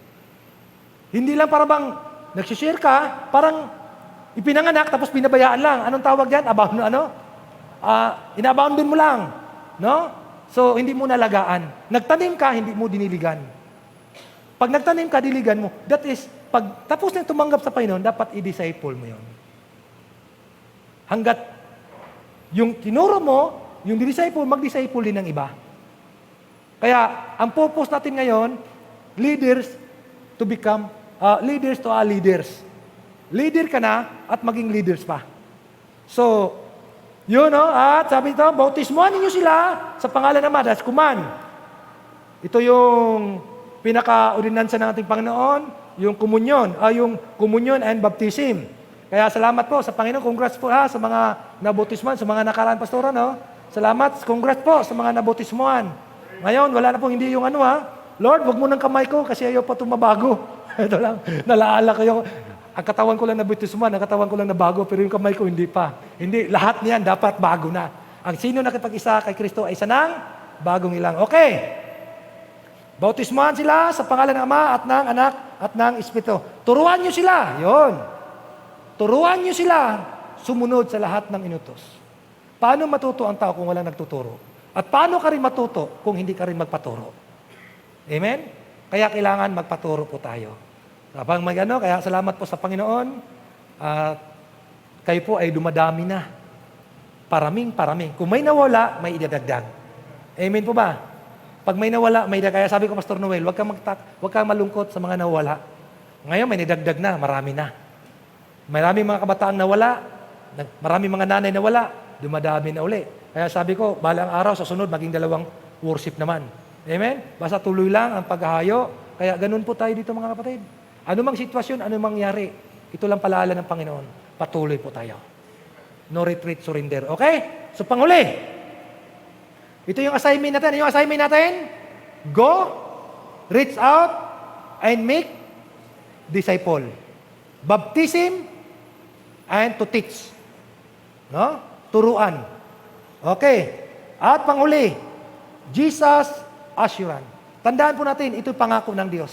Hindi lang para bang nagsishare ka, parang ipinanganak tapos pinabayaan lang. Anong tawag yan? Ina-abandon mo lang. No? So, hindi mo nalagaan. Nagtanim ka, hindi mo diniligan. Pag nagtanim ka, diligan mo. That is, pag tapos na tumanggap sa Panginoon, dapat i-disciple mo yon. Hanggat yung tinuro mo, yung disciple, mag-disciple din ng iba. Kaya, ang purpose natin ngayon, leaders to become leaders to leaders. Leader ka na at maging leaders pa. So, yun, no? At sabi ito, bautismuhan ninyo sila sa pangalan ng Ama. That's command. Ito yung pinaka-ordinansa ng ating Panginoon, yung communion and baptism. Kaya salamat po sa Panginoon. Congrats po sa mga nabautismuhan, sa mga nakaraan pastora, no? Salamat, congrats po sa mga nabautismuhan. Ngayon, wala na pong hindi yung Lord, wag mo ng kamay ko kasi ayaw pa tumabago. Ito lang, nalaala ko yung, ang katawan ko lang nabautismuhan, ang katawan ko lang nabago, pero yung kamay ko hindi pa. Hindi, lahat niyan dapat bago na. Ang sino nakipag-isa kay Kristo ay isa ng bagong ilang. Okay. Bautismuhan sila sa pangalan ng Ama at ng Anak at ng Espiritu. Turuan nyo sila. Yon. Turuan nyo sila sumunod sa lahat ng inutos. Paano matuto ang tao kung walang nagtuturo? At paano ka rin matuto kung hindi ka rin magpaturo? Amen? Kaya kailangan magpaturo po tayo. Kapag kaya salamat po sa Panginoon. At kayo po ay dumadami na. Parami. Kung may nawala, may idadagdag. Amen po ba? Pag may nawala, may idadagdag. Kaya sabi ko, Pastor Noel, huwag kang malungkot sa mga nawala. Ngayon, may nidagdag na, marami na. Maraming mga kabataang nawala, maraming mga nanay nawala, dumadami na uli. Kaya sabi ko, balang araw, sa sunod, maging 2 worship naman. Amen? Basta tuloy lang ang paghahayo. Kaya ganun po tayo dito mga kapatid. Ano mang sitwasyon, ano mang mangyari, ito lang palaala ng Panginoon. Patuloy po tayo. No retreat, surrender. Okay? So panghuli. Ito yung assignment natin. Yung assignment natin, go, reach out, and make disciple. Baptism, and to teach. No? Turuan. Okay. At panghuli, Jesus assurance. Tandaan po natin, ito yung pangako ng Diyos.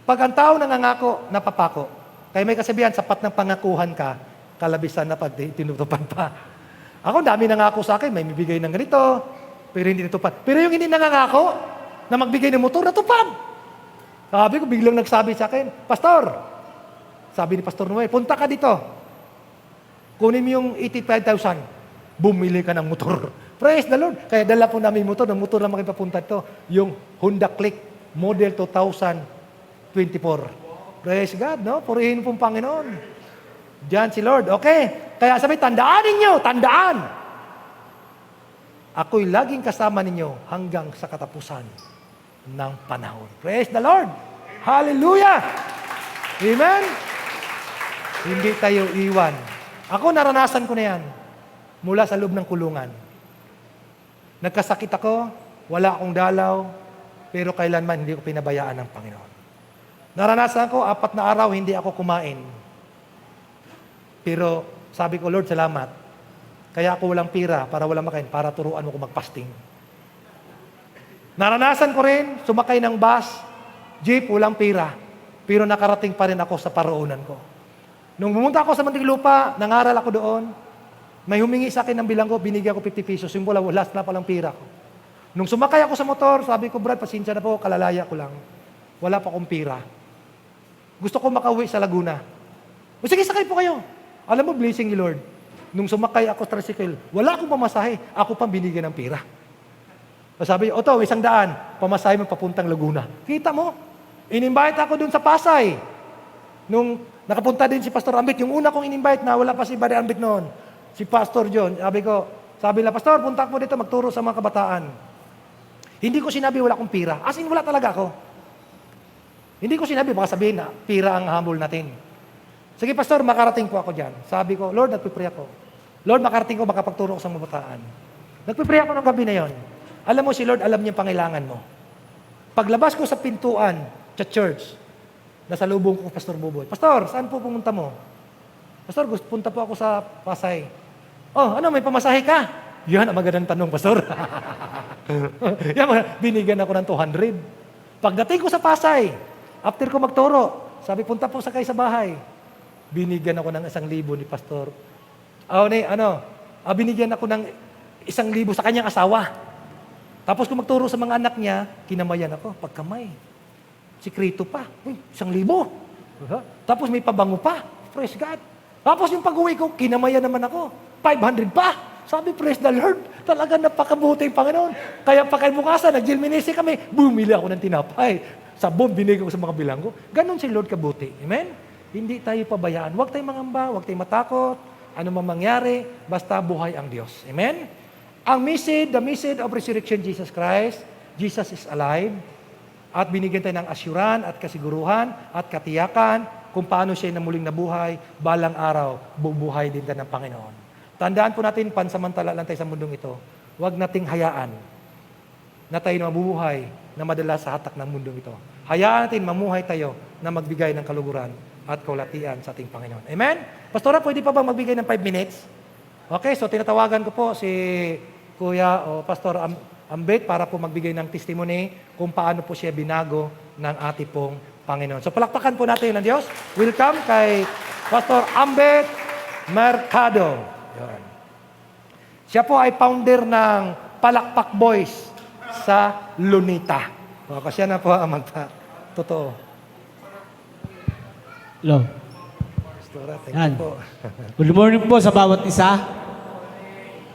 Pag ang tao nangangako, napapako. Kaya may kasabihan, sapat ng pangakuhan ka, kalabisan na pag tinutupad pa. Ako, dami nangako sa akin, may bibigay ng ganito, pero hindi natupad. Pero yung hindi nangangako, na magbigay ng motor, natupad. Sabi ko, biglang nagsabi sa akin, Pastor, sabi ni Pastor Noel, punta ka dito. Kunin mo yung 85,000. Bumili ka ng motor. Praise the Lord. Kaya dala po namin yung motor. Ng motor lang makipapunta ito. Yung Honda Click Model 2024. Praise God, no? Purihin pong Panginoon. Diyan si Lord. Okay. Kaya sabi, tandaan ninyo. Tandaan. Ako'y laging kasama ninyo hanggang sa katapusan ng panahon. Praise the Lord. Hallelujah. Amen. Hindi tayo iwan. Ako, naranasan ko na yan. Mula sa loob ng kulungan. Nagkasakit ako, wala akong dalaw, pero kailanman hindi ko pinabayaan ng Panginoon. Naranasan ko, 4 na araw hindi ako kumain. Pero sabi ko, Lord, salamat. Kaya ako walang pira para walang makain, para turuan mo ko mag-fasting. Naranasan ko rin, sumakay ng bus, jeep, walang pira. Pero nakarating pa rin ako sa paroonan ko. Nung pumunta ako sa Muntinlupa, nangaral ako doon, may humingi sa akin ng bilanggo, binigyan ko 50 pesos. Yung wala, last na palang pira ko. Nung sumakay ako sa motor, sabi ko, Brad, pasensya na po, kalalaya ko lang. Wala pa akong pira. Gusto ko makauwi sa Laguna. O sige, sakay po kayo. Alam mo, blessing ni Lord. Nung sumakay ako sa tricycle, wala akong pamasahe. Ako pang binigyan ng pira. So sabi, Oto, 100, pamasahe mo papuntang Laguna. Kita mo? In-invite ako dun sa Pasay. Nung nakapunta din si Pastor Ambit, yung una kong in-invite na wala pa si Brother Ambit noon. Si Pastor John, sabi nila, Pastor, punta po dito magturo sa mga kabataan. Hindi ko sinabi wala akong pira. As in, wala talaga ako. Hindi ko sinabi, baka sabihin na, pira ang humble natin. Sige, Pastor, makarating po ako dyan. Sabi ko, Lord, nagpipray ako. Lord, makarating ko, makapagturo ko sa mga kabataan. Nagpipray ako ng gabi na yon. Alam mo, si Lord, alam niya pangailangan mo. Paglabas ko sa pintuan, sa church, nasa lubong ko, Pastor Buboy. Pastor, saan po pumunta mo? Pastor, punta po ako sa Pasay. Oh, ano, may pamasahe ka? Yan, ang magandang tanong, Pastor. Yan, binigyan ako ng 200. Pagdating ko sa Pasay, after ko magturo, sabi, punta po sakay sa bahay. Binigyan ako ng 1,000 ni Pastor. Binigyan ako ng 1,000 sa kanyang asawa. Tapos kung magturo sa mga anak niya, kinamayan ako, pagkamay. Sikrito pa. 1,000. Tapos may pabango pa. Praise God. Tapos yung pag-uwi ko, kinamayan naman ako. 500 pa. Sabi, praise the Lord. Talaga napakabuti yung Panginoon. Kaya pagkabukasan, nag-Gilminisi kami, bumili ako ng tinapay. sabon binigay ko sa mga bilanggo. Ganon si Lord kabuti. Amen? Hindi tayo pabayaan. Huwag tayong mangamba, huwag tayong matakot. Ano man mangyari, basta buhay ang Diyos. Amen? Ang message, the message of resurrection Jesus Christ, Jesus is alive. At binigyan tayo ng asyuran at kasiguruhan at katiyakan kung paano siya na muling nabuhay, balang araw, bubuhay din tayo ng Panginoon. Tandaan po natin, pansamantala lang tayo sa mundong ito. Huwag nating hayaan na tayo na mabubuhay na madala sa hatak ng mundong ito. Hayaan natin mamuhay tayo na magbigay ng kaluguran at kaulatian sa ating Panginoon. Amen? Pastora, pwede pa bang magbigay ng 5 minutes? Okay, so tinatawagan ko po si Kuya o Pastor Ambet para po magbigay ng testimony kung paano po siya binago ng ating pong Panginoon. So palakpakan po natin ng Diyos. Welcome kay Pastor Ambet Mercado. Yun. Siya po ay founder ng Palakpak Boys sa Lunita. O, kasi siya na po ang totoo. Hello. Pastora, thank Yan. you po. Good morning po sa bawat isa.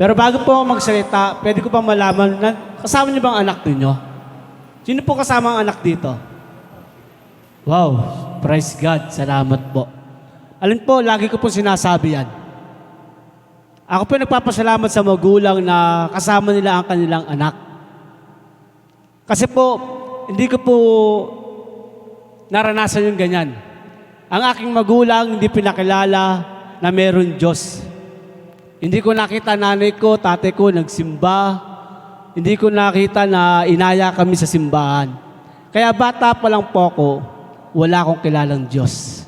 Pero bago po ako magsalita, pwede ko pa malaman na kasama niyo bang anak ninyo? Sino po kasama ang anak dito? Wow, praise God, salamat po. Alin po, lagi ko po sinasabi yan. Ako po nagpapasalamat sa magulang na kasama nila ang kanilang anak. Kasi po, hindi ko po naranasan yung ganyan. Ang aking magulang hindi pinakilala na meron Diyos. Hindi ko nakita nanay ko, tatay ko nagsimba. Hindi ko nakita na inaya kami sa simbahan. Kaya bata pa lang po ako, wala akong kilalang Diyos.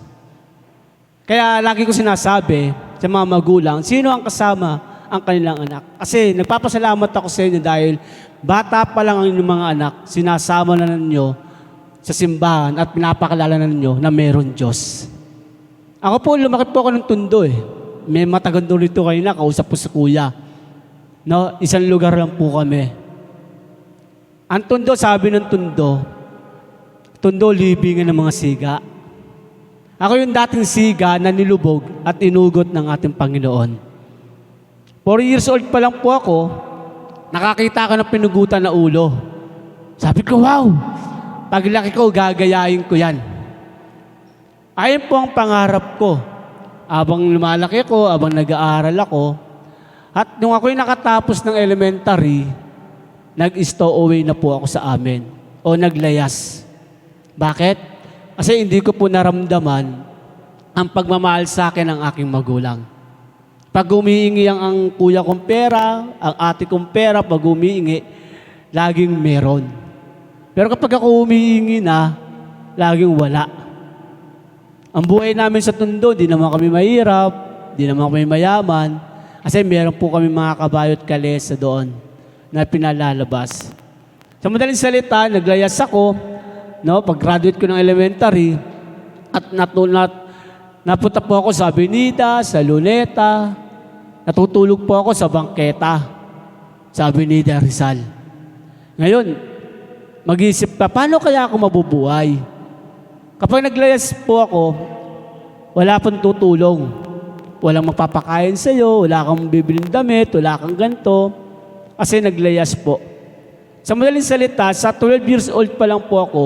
Kaya lagi ko sinasabi sa mga magulang, sino ang kasama ang kanilang anak? Kasi nagpapasalamat ako sa inyo dahil bata pa lang ang inyong mga anak, sinasama na ninyo sa simbahan at pinapakilala na ninyo na meron Diyos. Ako po, lumaki po ako ng Tondo eh. May matagando rito kanina, kausap po sa kuya. No, isang lugar lang po kami. Ang Tondo, sabi ng Tondo, libingan ng mga siga. Ako yung dating siga na nilubog at inugot ng ating Panginoon. 4 years old pa lang po ako, nakakita ko ng pinugutan na ulo. Sabi ko, wow! Paglaki ko, gagayain ko yan. Ayun po ang pangarap ko. Abang lumalaki ko, abang nag-aaral ako. At nung ako'y nakatapos ng elementary, nag-stowaway na po ako sa amin. O naglayas. Bakit? Kasi hindi ko po naramdaman ang pagmamahal sa akin ng aking magulang. Pag humihingi ang kuya kong pera, ang ate kong pera, pag humihingi, laging meron. Pero kapag ako humihingi na, laging wala. Ang buhay namin sa Tondo, di naman kami mahirap, di naman kami mayaman, kasi meron po kami mga kabayot kalesa doon na pinalalabas. Sa madaling salita, naglayas ako, no, pag-graduate ko ng elementary, at napunta po ako sa Avenida, sa Luneta, natutulog po ako sa bangketa, sa Avenida Rizal. Ngayon, mag-isip ka, paano kaya ako mabubuhay? Kapag naglayas po ako, wala pong tutulong. Walang mapapakain sa'yo, wala kang bibiling damit, wala kang ganito, kasi naglayas po. Sa madaling salita, sa 12 years old pa lang po ako,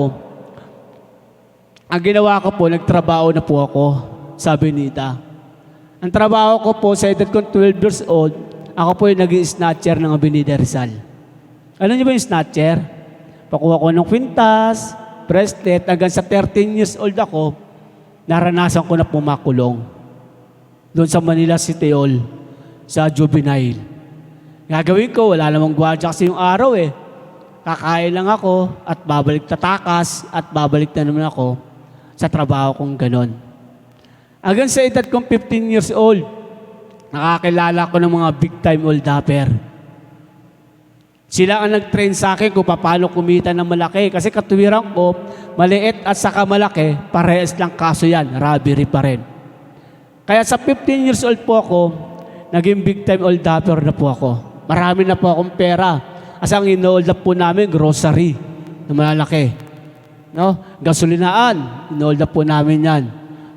ang ginawa ko po, nagtrabaho na po ako sa Avenida. Ang trabaho ko po, sa edad kong 12 years old, ako po yung nag-i-snatcher ng Avenida Rizal. Alam niyo ba yung snatcher? Pakuha ko ng kwintas, bracelet, hanggang sa 13 years old ako, naranasan ko na pumakulong. Doon sa Manila City Hall, sa juvenile. Gagawin ko, wala namang gwardiya kasi yung araw eh. Kakain lang ako at babalik tatakas at babalik na naman ako sa trabaho kong ganon. Hanggang sa edad kong 15 years old, nakakilala ko ng mga big time old-upper. Sila ang nag-train sa akin kung paano kumita ng malaki. Kasi katuwiran ko, maliit at saka malaki, parehas lang kaso yan, robbery pa rin. Kaya sa 15 years old po ako, naging big time old-upper na po ako. Marami na po akong pera. Kasi ang ino-hold up po namin, grocery na malalaki. No? Gasolinaan, ino-hold up po namin yan.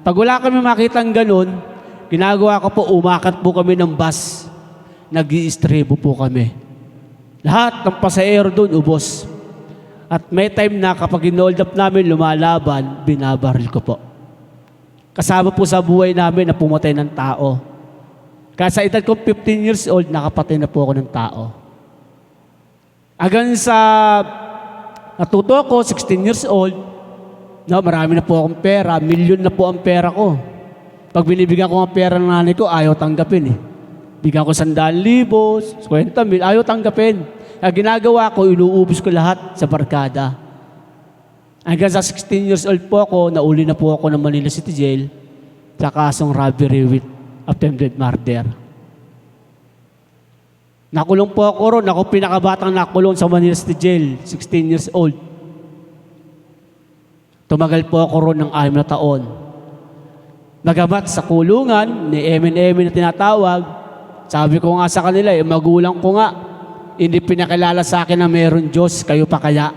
Pag wala kami makitang ganun, ginagawa ko po, umakat po kami ng bus. Nag-i-istrebo po kami. Lahat ng pasahero doon, ubos. At may time na kapag in-hold up namin, lumalaban, binabaril ko po. Kasama po sa buhay namin na pumatay ng tao. Kaya sa edad ko 15 years old, nakapatay na po ako ng tao. Hanggang sa natuto ko, 16 years old, no, marami na po akong pera, milyon na po ang pera ko. Pag binibigyan ko ang pera ng nanay ko, ayaw tanggapin eh. Bigyan ko 100,000, 50,000, ayaw tanggapin. Kaya ginagawa ko, inuubos ko lahat sa barkada. Hanggang sa 16 years old po ako, nauli na po ako ng Manila City Jail sa kasong robbery with attempted murder. Nakulong po ako ron. Ako pinakabatang nakulong sa Manila City Jail, 16 years old. Tumagal po ako ron ng 6 na taon. Nagamat sa kulungan ni M&M na tinatawag, sabi ko nga sa kanila, magulang ko nga, hindi pinakilala sa akin na meron Diyos, kayo pa kaya.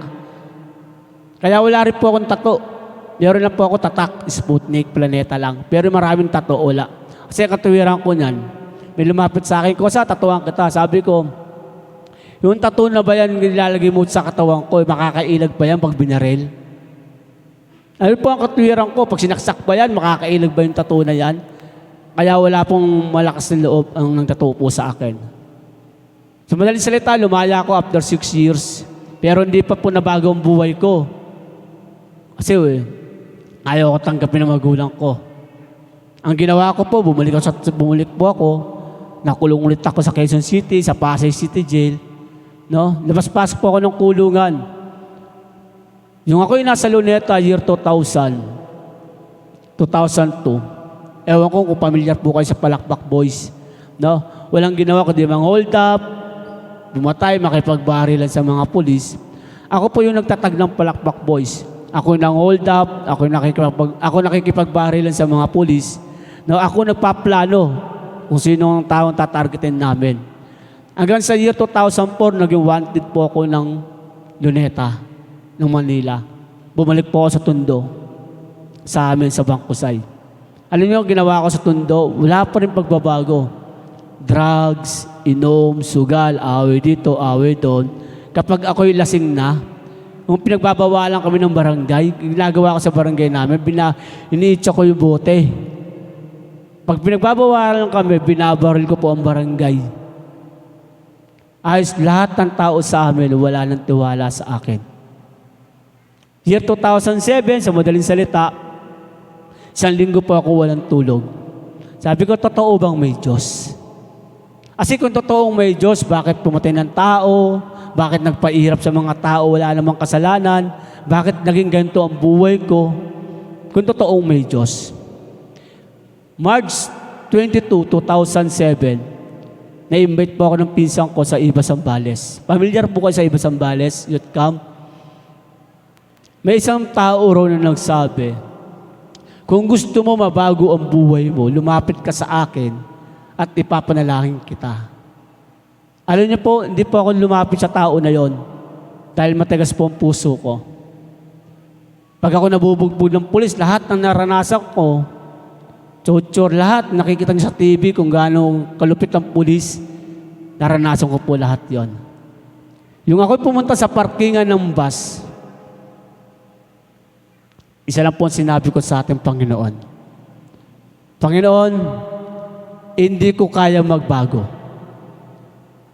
Kaya wala rin po akong tato. Meron lang po ako tatak, Sputnik, Planeta lang. Pero maraming tato, wala. Kasi katuwiran ko niyan, may lumapit sa akin ko, sa tatuan kita. Sabi ko, yung tato na ba yan nilalagay mo sa katawan ko, makakailag pa yan pag binaril? Ano po ang katuwiran ko, pag sinaksak pa yan, makakailag ba yung tato na yan? Kaya wala pong malakas na loob ang tato po sa akin. Sa madaling salita, lumaya ako after 6 years. Pero hindi pa po nabago ang buhay ko. Kasi ayaw ko tanggapin ng magulang ko. Ang ginawa ko po, bumalik po ako. Nakulong ulit ako sa Quezon City, sa Pasay City Jail. No? Labas-pasok po ako ng kulungan. Yung ako'y nasa Luneta, year 2002. Ewan ko kung pamilyar po kayo sa Palakpak Boys. No? Walang ginawa kundi mga hold up, bumatay, makipagbarilan sa mga pulis. Ako po yung nagtatag ng Palakpak Boys. Ako nang hold up, ako nakikipagbarilan sa mga pulis. No, ako nagpaplano kung sino ang taong tatargetin namin. Hanggang sa year 2004, naging wanted po ako ng Luneta, ng Manila. Bumalik po ako sa Tondo, sa amin sa Bangkusay. Alam niyo, ginawa ko sa Tondo, wala pa rin pagbabago. Drugs, inom, sugal, away dito, away doon. Kapag ako'y lasing na, kung pinagbabawalan kami ng barangay, ginagawa ko sa barangay namin, iniitsa ko yung bote. Pag pinagbabawalan kami, binabaril ko po ang barangay. Ayos lahat ng tao sa amin, wala nang tiwala sa akin. Year 2007, sa madaling salita, 1 linggo po ako walang tulog. Sabi ko, totoo bang may Diyos? Kasi kung totoong may Diyos, bakit pumatay ng tao? Bakit nagpaihirap sa mga tao, wala namang kasalanan? Bakit naging ganito ang buhay ko? Kung totoong may Diyos. March 22, 2007, na-invite po ako ng pinsan ko sa Iba Zambales. Pamilyar po kayo sa Iba Zambales, youth camp. May isang tao raw na nagsabi, kung gusto mo mabago ang buhay mo, lumapit ka sa akin at ipapanalangin kita. Alam niyo po, hindi po ako lumapit sa tao na yon dahil matigas po ang puso ko. Pag ako nabubugbog ng pulis, lahat ng naranasan ko, chochor, lahat, nakikita niyo sa TV kung gaano kalupit ang pulis, naranasan ko po lahat yon. Yung ako pumunta sa parkingan ng bus, isa lang po ang sinabi ko sa ating Panginoon. Panginoon, hindi ko kaya magbago.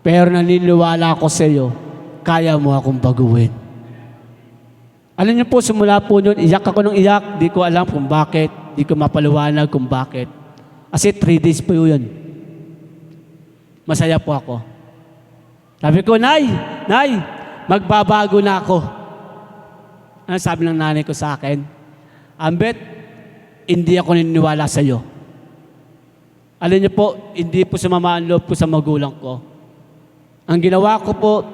Pero naniniwala ako sa iyo, kaya mo akong baguhin. Alam niyo po, simula po noon, iyak ako ng iyak, di ko alam kung bakit, di ko mapaliwanag kung bakit. Kasi 3 days po yun. Masaya po ako. Sabi ko, Nay, magbabago na ako. Ano sabi ng nanay ko sa akin? Ambet, hindi ako naniniwala sa iyo. Alam niyo po, hindi po sumama ang loob ko sa magulang ko. Ang ginawa ko po,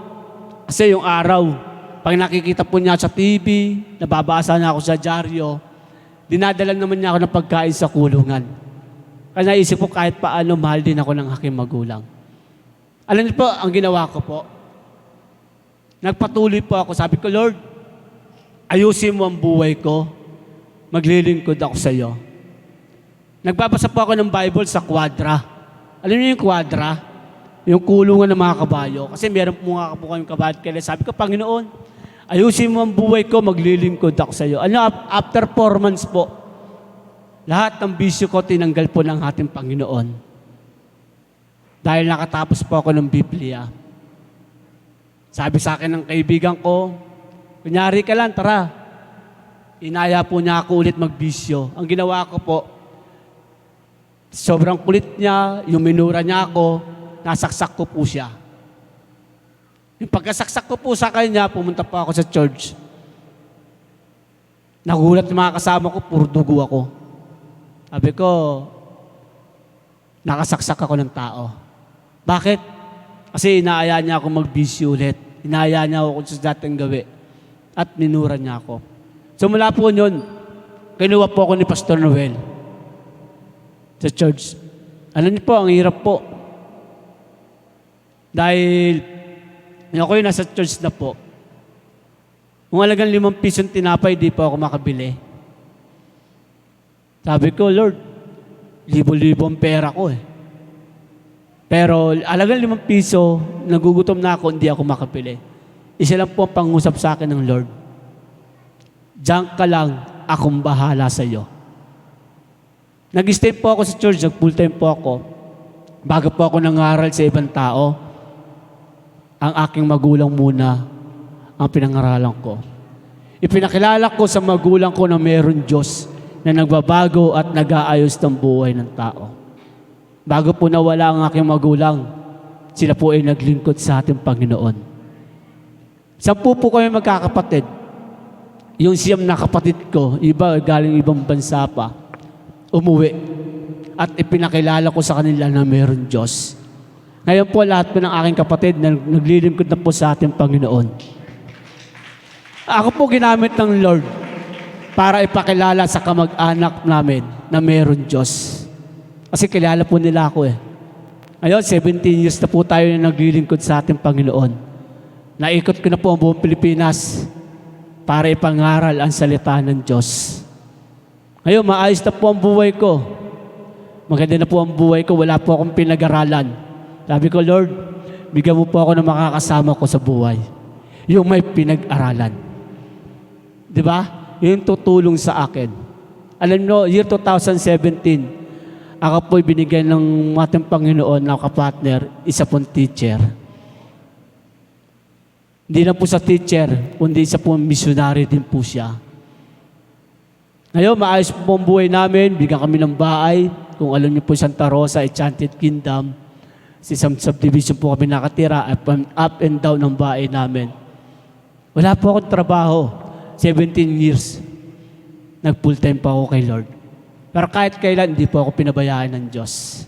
kasi yung araw, pag nakikita po niya sa TV, nababasa na ako sa dyaryo, dinadala naman niya ako ng pagkain sa kulungan. Kaya naisip ko kahit paano, mahal din ako ng aking magulang. Alam niyo po, ang ginawa ko po, nagpatuloy po ako. Sabi ko, Lord, ayusin mo ang buhay ko, maglilingkod ako sa iyo. Nagbabasa po ako ng Bible sa Quadra. Alam niyo yung Quadra? Yung kulungan ng mga kabayo. Kasi meron po nga po kayong kabayo. Kaya sabi ko, Panginoon, Ayusin mo ang buhay ko, maglilingkod ako sa iyo. Ano, after 4 months po, lahat ng bisyo ko tinanggal po ng ating Panginoon. Dahil nakatapos po ako ng Biblia. Sabi sa akin ng kaibigan ko, kunyari ka lang, tara. Inaya po niya ako ulit magbisyo. Ang ginawa ko po, sobrang kulit niya, yung minura niya ako, nasaksak ko po siya. Yung pagkasaksak ko po sa kanya, pumunta po ako sa church. Nagulat yung mga kasama ko, puro dugo ako. Sabi ko, nakasaksak ako ng tao. Bakit? Kasi inaaya niya ako magbisyo ulit. Inaaya niya ako kung sa dating gawi. At minura niya ako. So mula po yun, kinuha po ako ni Pastor Noel sa church. Alam niyo po, ang hirap po. Dahil ako yung nasa church na po. Kung alagang 5 pisong tinapay, di po ako makabili. Sabi ko, Lord, libo-libo ang pera ko eh. Pero alagang 5 piso, nagugutom na ako, hindi ako makabili. Isa lang po ang pangusap sa akin ng Lord. Diyan ka lang, akong bahala sa iyo. Nag-stay po ako sa church, nag-full time po ako. Bago po ako nangaral sa ibang tao, ang aking magulang muna ang pinangaralan ko. Ipinakilala ko sa magulang ko na mayroon Diyos na nagbabago at nag-aayos ng buhay ng tao. Bago po nawala ang aking magulang, sila po ay naglingkod sa ating Panginoon. 10 po kami magkakapatid. Yung 9 na kapatid ko, iba galing ibang bansa pa, umuwi. At ipinakilala ko sa kanila na mayroon Diyos. Ngayon po lahat po ng aking kapatid na naglilingkod na po sa ating Panginoon. Ako po ginamit ng Lord para ipakilala sa kamag-anak namin na mayroon Diyos. Kasi kilala po nila ako eh. Ngayon, 17 years na po tayo na naglilingkod sa ating Panginoon. Naikot ko na po ang buong Pilipinas para ipangaral ang salita ng Diyos. Ngayon, maayos na po ang buhay ko. Maganda na po ang buhay ko. Wala po akong pinag-aralan. Sabi ko, Lord, bigyan mo po ako ng makakasama ko sa buhay. Yung may pinag-aralan. Di ba? Yung tutulong sa akin. Alam nyo, year 2017, ako po'y binigyan ng ating Panginoon na kapartner, isa pong teacher. Hindi na po sa teacher, kundi isa po missionary din po siya. Ngayon, maayos po ang buhay namin, bigyan kami ng bahay. Kung alam niyo po, Santa Rosa, Enchanted Kingdom. Sa isang subdivision po kami nakatira, up and down ang bahay namin. Wala po akong trabaho. 17 years. Nag-full time pa ako kay Lord. Pero kahit kailan, hindi po ako pinabayaan ng Diyos.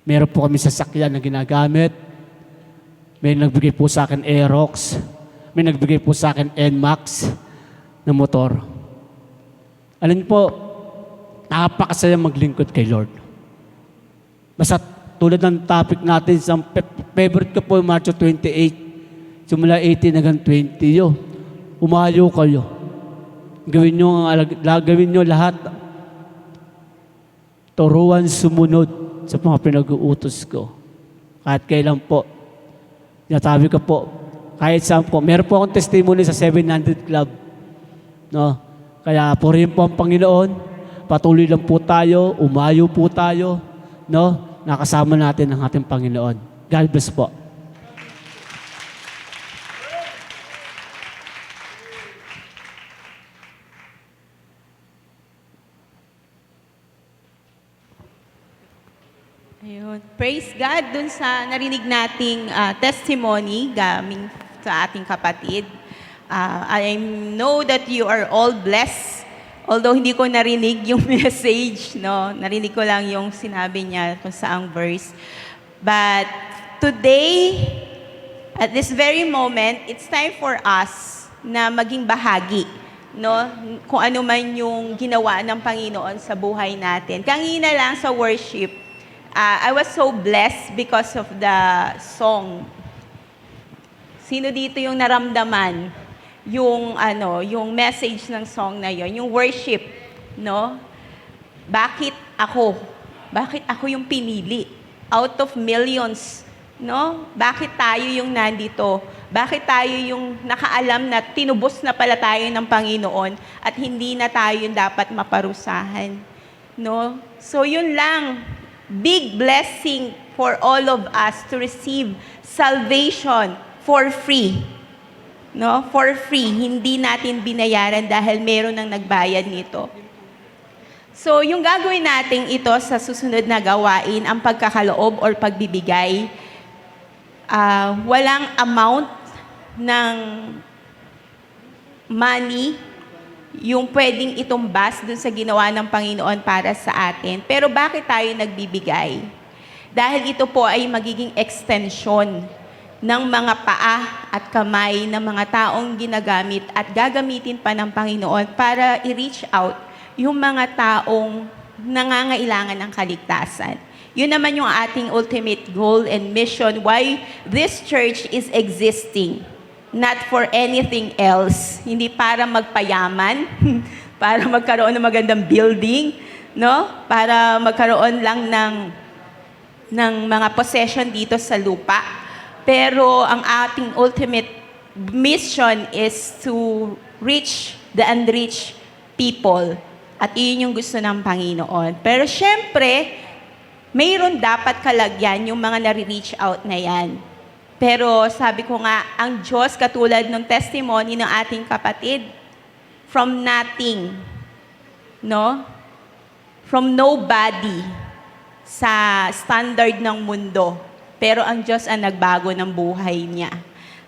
Meron po kami sasakyan na ginagamit. May nagbigay po sa akin Aerox. May nagbigay po sa akin NMAX na motor. Alam niyo po, napakasaya maglingkod kay Lord. Basta tulad ng topic natin, sa favorite ko po yung March 28. Simula 18 hanggang 20 yun. Umayo kayo. Gawin nyo lahat. Turuan sumunod sa mga pinag-uutos ko. Kahit kailan po. Sabi ko po, kahit saan po. Meron po akong testimony sa 700 Club. No? Kaya purihin po ang Panginoon. Patuloy lang po tayo. Umayo po tayo. No? Nakasama natin ang ating Panginoon. God bless po. Ayun. Praise God dun sa narinig nating testimony gaming sa ating kapatid. I know that you are all blessed. Although hindi ko narinig yung message, no? Narinig ko lang yung sinabi niya kung saang verse. But today, at this very moment, it's time for us na maging bahagi, no? Kung ano man yung ginawa ng Panginoon sa buhay natin. Kanina lang sa worship, I was so blessed because of the song. Sino dito yung naramdaman yung message ng song na yon, yung worship, no? Bakit ako? Bakit ako yung pinili? Out of millions No? Bakit tayo yung nandito? Bakit tayo yung nakaalam na tinubos na pala tayo ng Panginoon at hindi na tayo yung dapat maparusahan? No? So yun lang. Big blessing for all of us to receive salvation for free. No? For free. Hindi natin binayaran dahil meron nang nagbayad nito. So, yung gagawin natin ito sa susunod na gawain, ang pagkakaloob or pagbibigay, walang amount ng money yung pwedeng itumbas dun sa ginawa ng Panginoon para sa atin. Pero bakit tayo nagbibigay? Dahil ito po ay magiging extension ng mga paa at kamay ng mga taong ginagamit at gagamitin pa ng Panginoon para i-reach out yung mga taong nangangailangan ng kaligtasan. Yun naman yung ating ultimate goal and mission why this church is existing. Not for anything else. Hindi para magpayaman, para magkaroon ng magandang building, no? Para magkaroon lang ng mga possession dito sa lupa. Pero ang ating ultimate mission is to reach the unreached people. At iyon yung gusto ng Panginoon. Pero syempre, mayroon dapat kalagyan yung mga nare-reach out na yan. Pero sabi ko nga, ang Diyos, katulad ng testimony ng ating kapatid, from nothing, no? From nobody sa standard ng mundo. Pero ang Diyos ang nagbago ng buhay niya.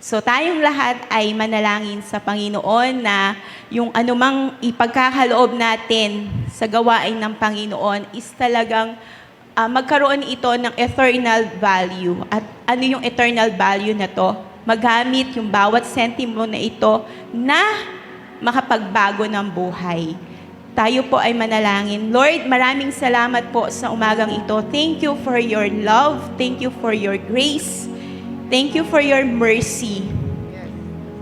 So tayong lahat ay manalangin sa Panginoon na yung anumang ipagkakaloob natin sa gawain ng Panginoon is talagang magkaroon ito ng eternal value. At ano yung eternal value na to? Magamit yung bawat sentimo na ito na makapagbago ng buhay. Tayo po ay manalangin. Lord, maraming salamat po sa umagang ito. Thank you for your love. Thank you for your grace. Thank you for your mercy.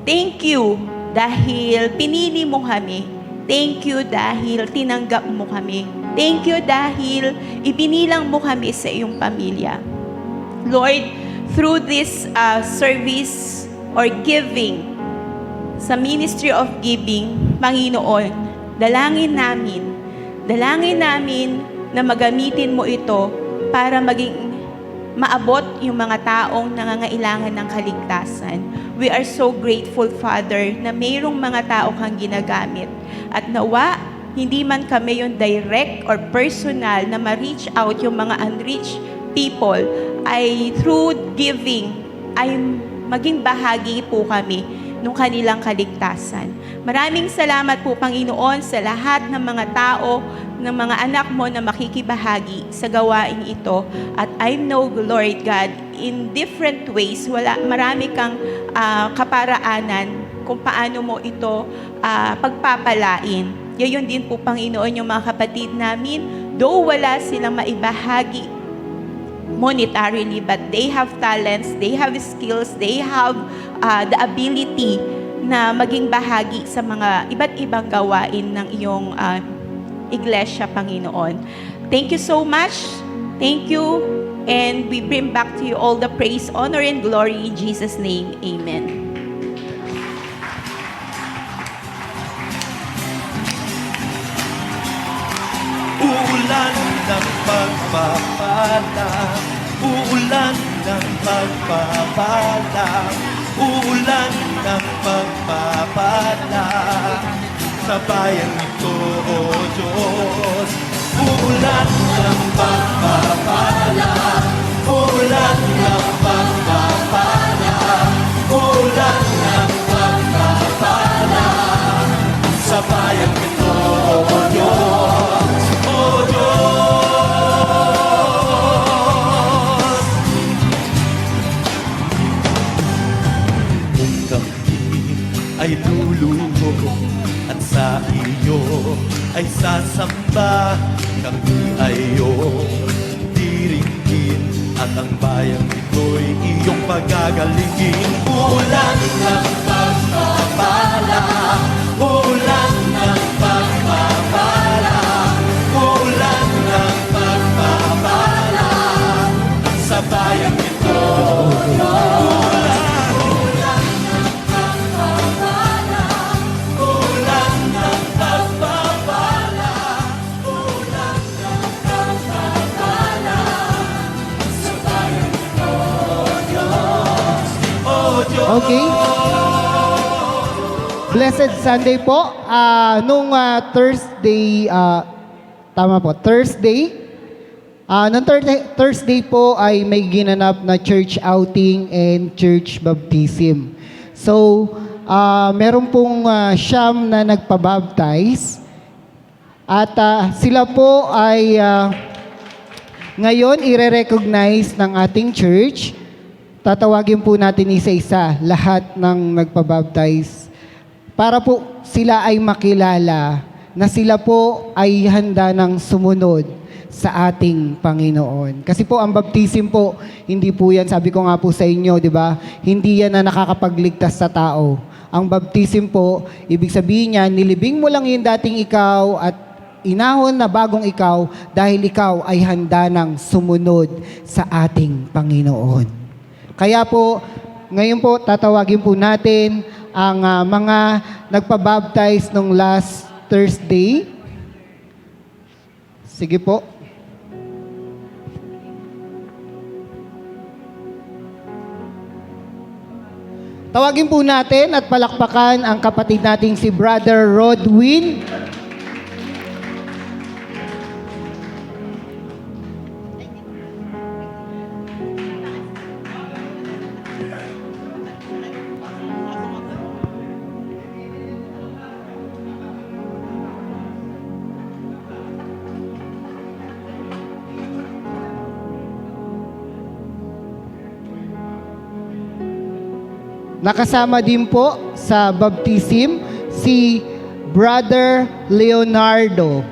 Thank you dahil pinili mo kami. Thank you dahil tinanggap mo kami. Thank you dahil ibinilang mo kami sa iyong pamilya. Lord, through this service or giving, sa ministry of giving, Panginoon, dalangin namin na magamitin mo ito para maging maabot yung mga taong nangangailangan ng kaligtasan. We are so grateful, Father, na mayroong mga tao kang ginagamit. At nawa, hindi man kami yung direct or personal na ma-reach out yung mga unreached people, ay through giving, ay maging bahagi po kami ng kanilang kaligtasan. Maraming salamat po, Panginoon, sa lahat ng mga tao, ng mga anak mo na makikibahagi sa gawain ito. At I know, Lord God, in different ways, marami kang kaparaanan kung paano mo ito pagpapalain. Gayon din po, Panginoon, yung mga kapatid namin, though wala silang maibahagi monetarily, but they have talents, they have skills, they have the ability na maging bahagi sa mga iba't ibang gawain ng iyong iglesia, Panginoon. Thank you so much. Thank you. And we bring back to you all the praise, honor, and glory in Jesus' name. Amen. Uulan ng pagpapala, uulan ng pagpapala, uulan ng pagpapala sa bayan ito, O Diyos. Uulan ng pagpapala, uulan ng pagpapala, uulan ng pagpapala sa bayan ito, O Diyos. O Diyos, kung kami ay luluho at sa iyo ay sasamba, kami ay iyong diringgin at ang bayang ito'y iyong pagagalingin. Ulan ng pagpapala, ulan ng pagpapala, ulan ng pagpapala sa bayang ito. Okay. Blessed Sunday po. Nung Thursday, tama po, Thursday. Nung Thursday po ay may ginanap na church outing and church baptism. So, meron pong siyam na nagpabaptize. At sila po ay ngayon ire-recognize ng ating church. Tatawagin po natin isa-isa lahat ng nagpabaptize para po sila ay makilala na sila po ay handa ng sumunod sa ating Panginoon. Kasi po ang baptism po, hindi po yan, sabi ko nga po sa inyo, di ba? Hindi yan na nakakapagligtas sa tao. Ang baptism po, ibig sabihin niya, nilibing mo lang yung dating ikaw at inahon na bagong ikaw dahil ikaw ay handa ng sumunod sa ating Panginoon. Kaya po, ngayon po, tatawagin po natin ang mga nagpabaptize nung last Thursday. Sige po. Tawagin po natin at palakpakan ang kapatid nating si Brother Rodwin. Nakasama din po sa baptism si Brother Leonardo.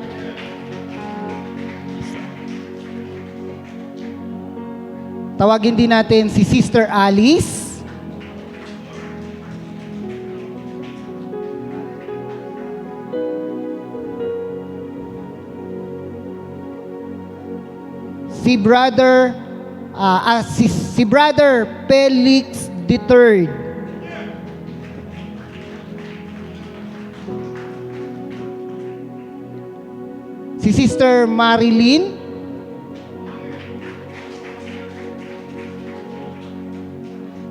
Tawagin din natin si Sister Alice. Si Brother si Brother Felix III. Si Sister Marilyn.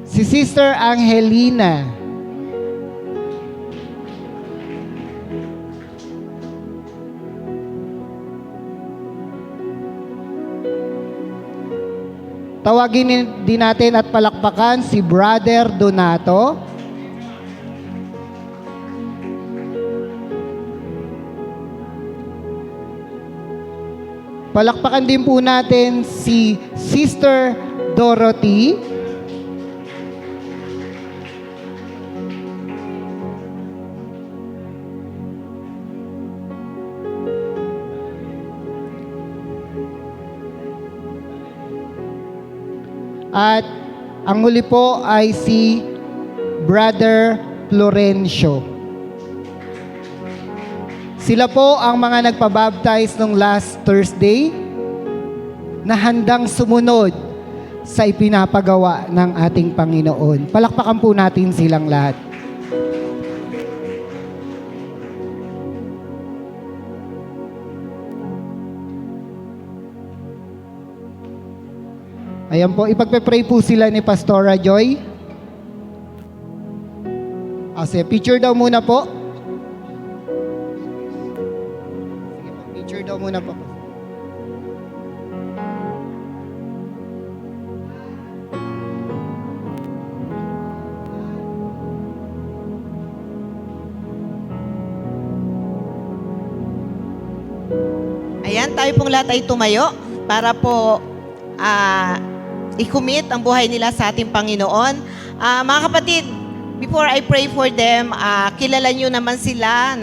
Si Sister Angelina. Tawagin din natin at palakpakan si Brother Donato. Palakpakan din po natin si Sister Dorothy. At ang huli po ay si Brother Florencio. Sila po ang mga nagpabaptize nung last Thursday na handang sumunod sa ipinapagawa ng ating Panginoon. Palakpakan po natin silang lahat. Ayan po, ipagpe-pray po sila ni Pastora Joy. Sige, picture daw muna po. Sige po, picture daw muna po. Ayan, tayo pong lahat ay tumayo para po i-commit ang buhay nila sa ating Panginoon. Mga kapatid, before I pray for them, kilala nyo naman sila.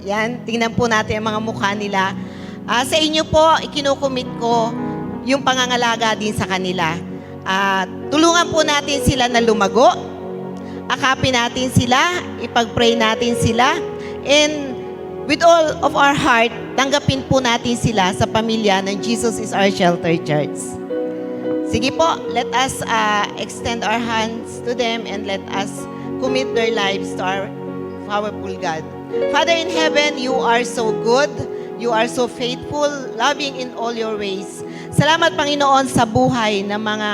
Yan, tingnan po natin ang mga mukha nila. Sa inyo po, ikinukumit ko yung pangangalaga din sa kanila. Tulungan po natin sila na lumago. Akapin natin sila, ipag-pray natin sila. And with all of our heart, tanggapin po natin sila sa pamilya ng Jesus is Our Shelter Church. Sige po, let us extend our hands to them and let us commit their lives to our powerful God. Father in heaven, you are so good. You are so faithful, loving in all your ways. Salamat, Panginoon, sa buhay ng mga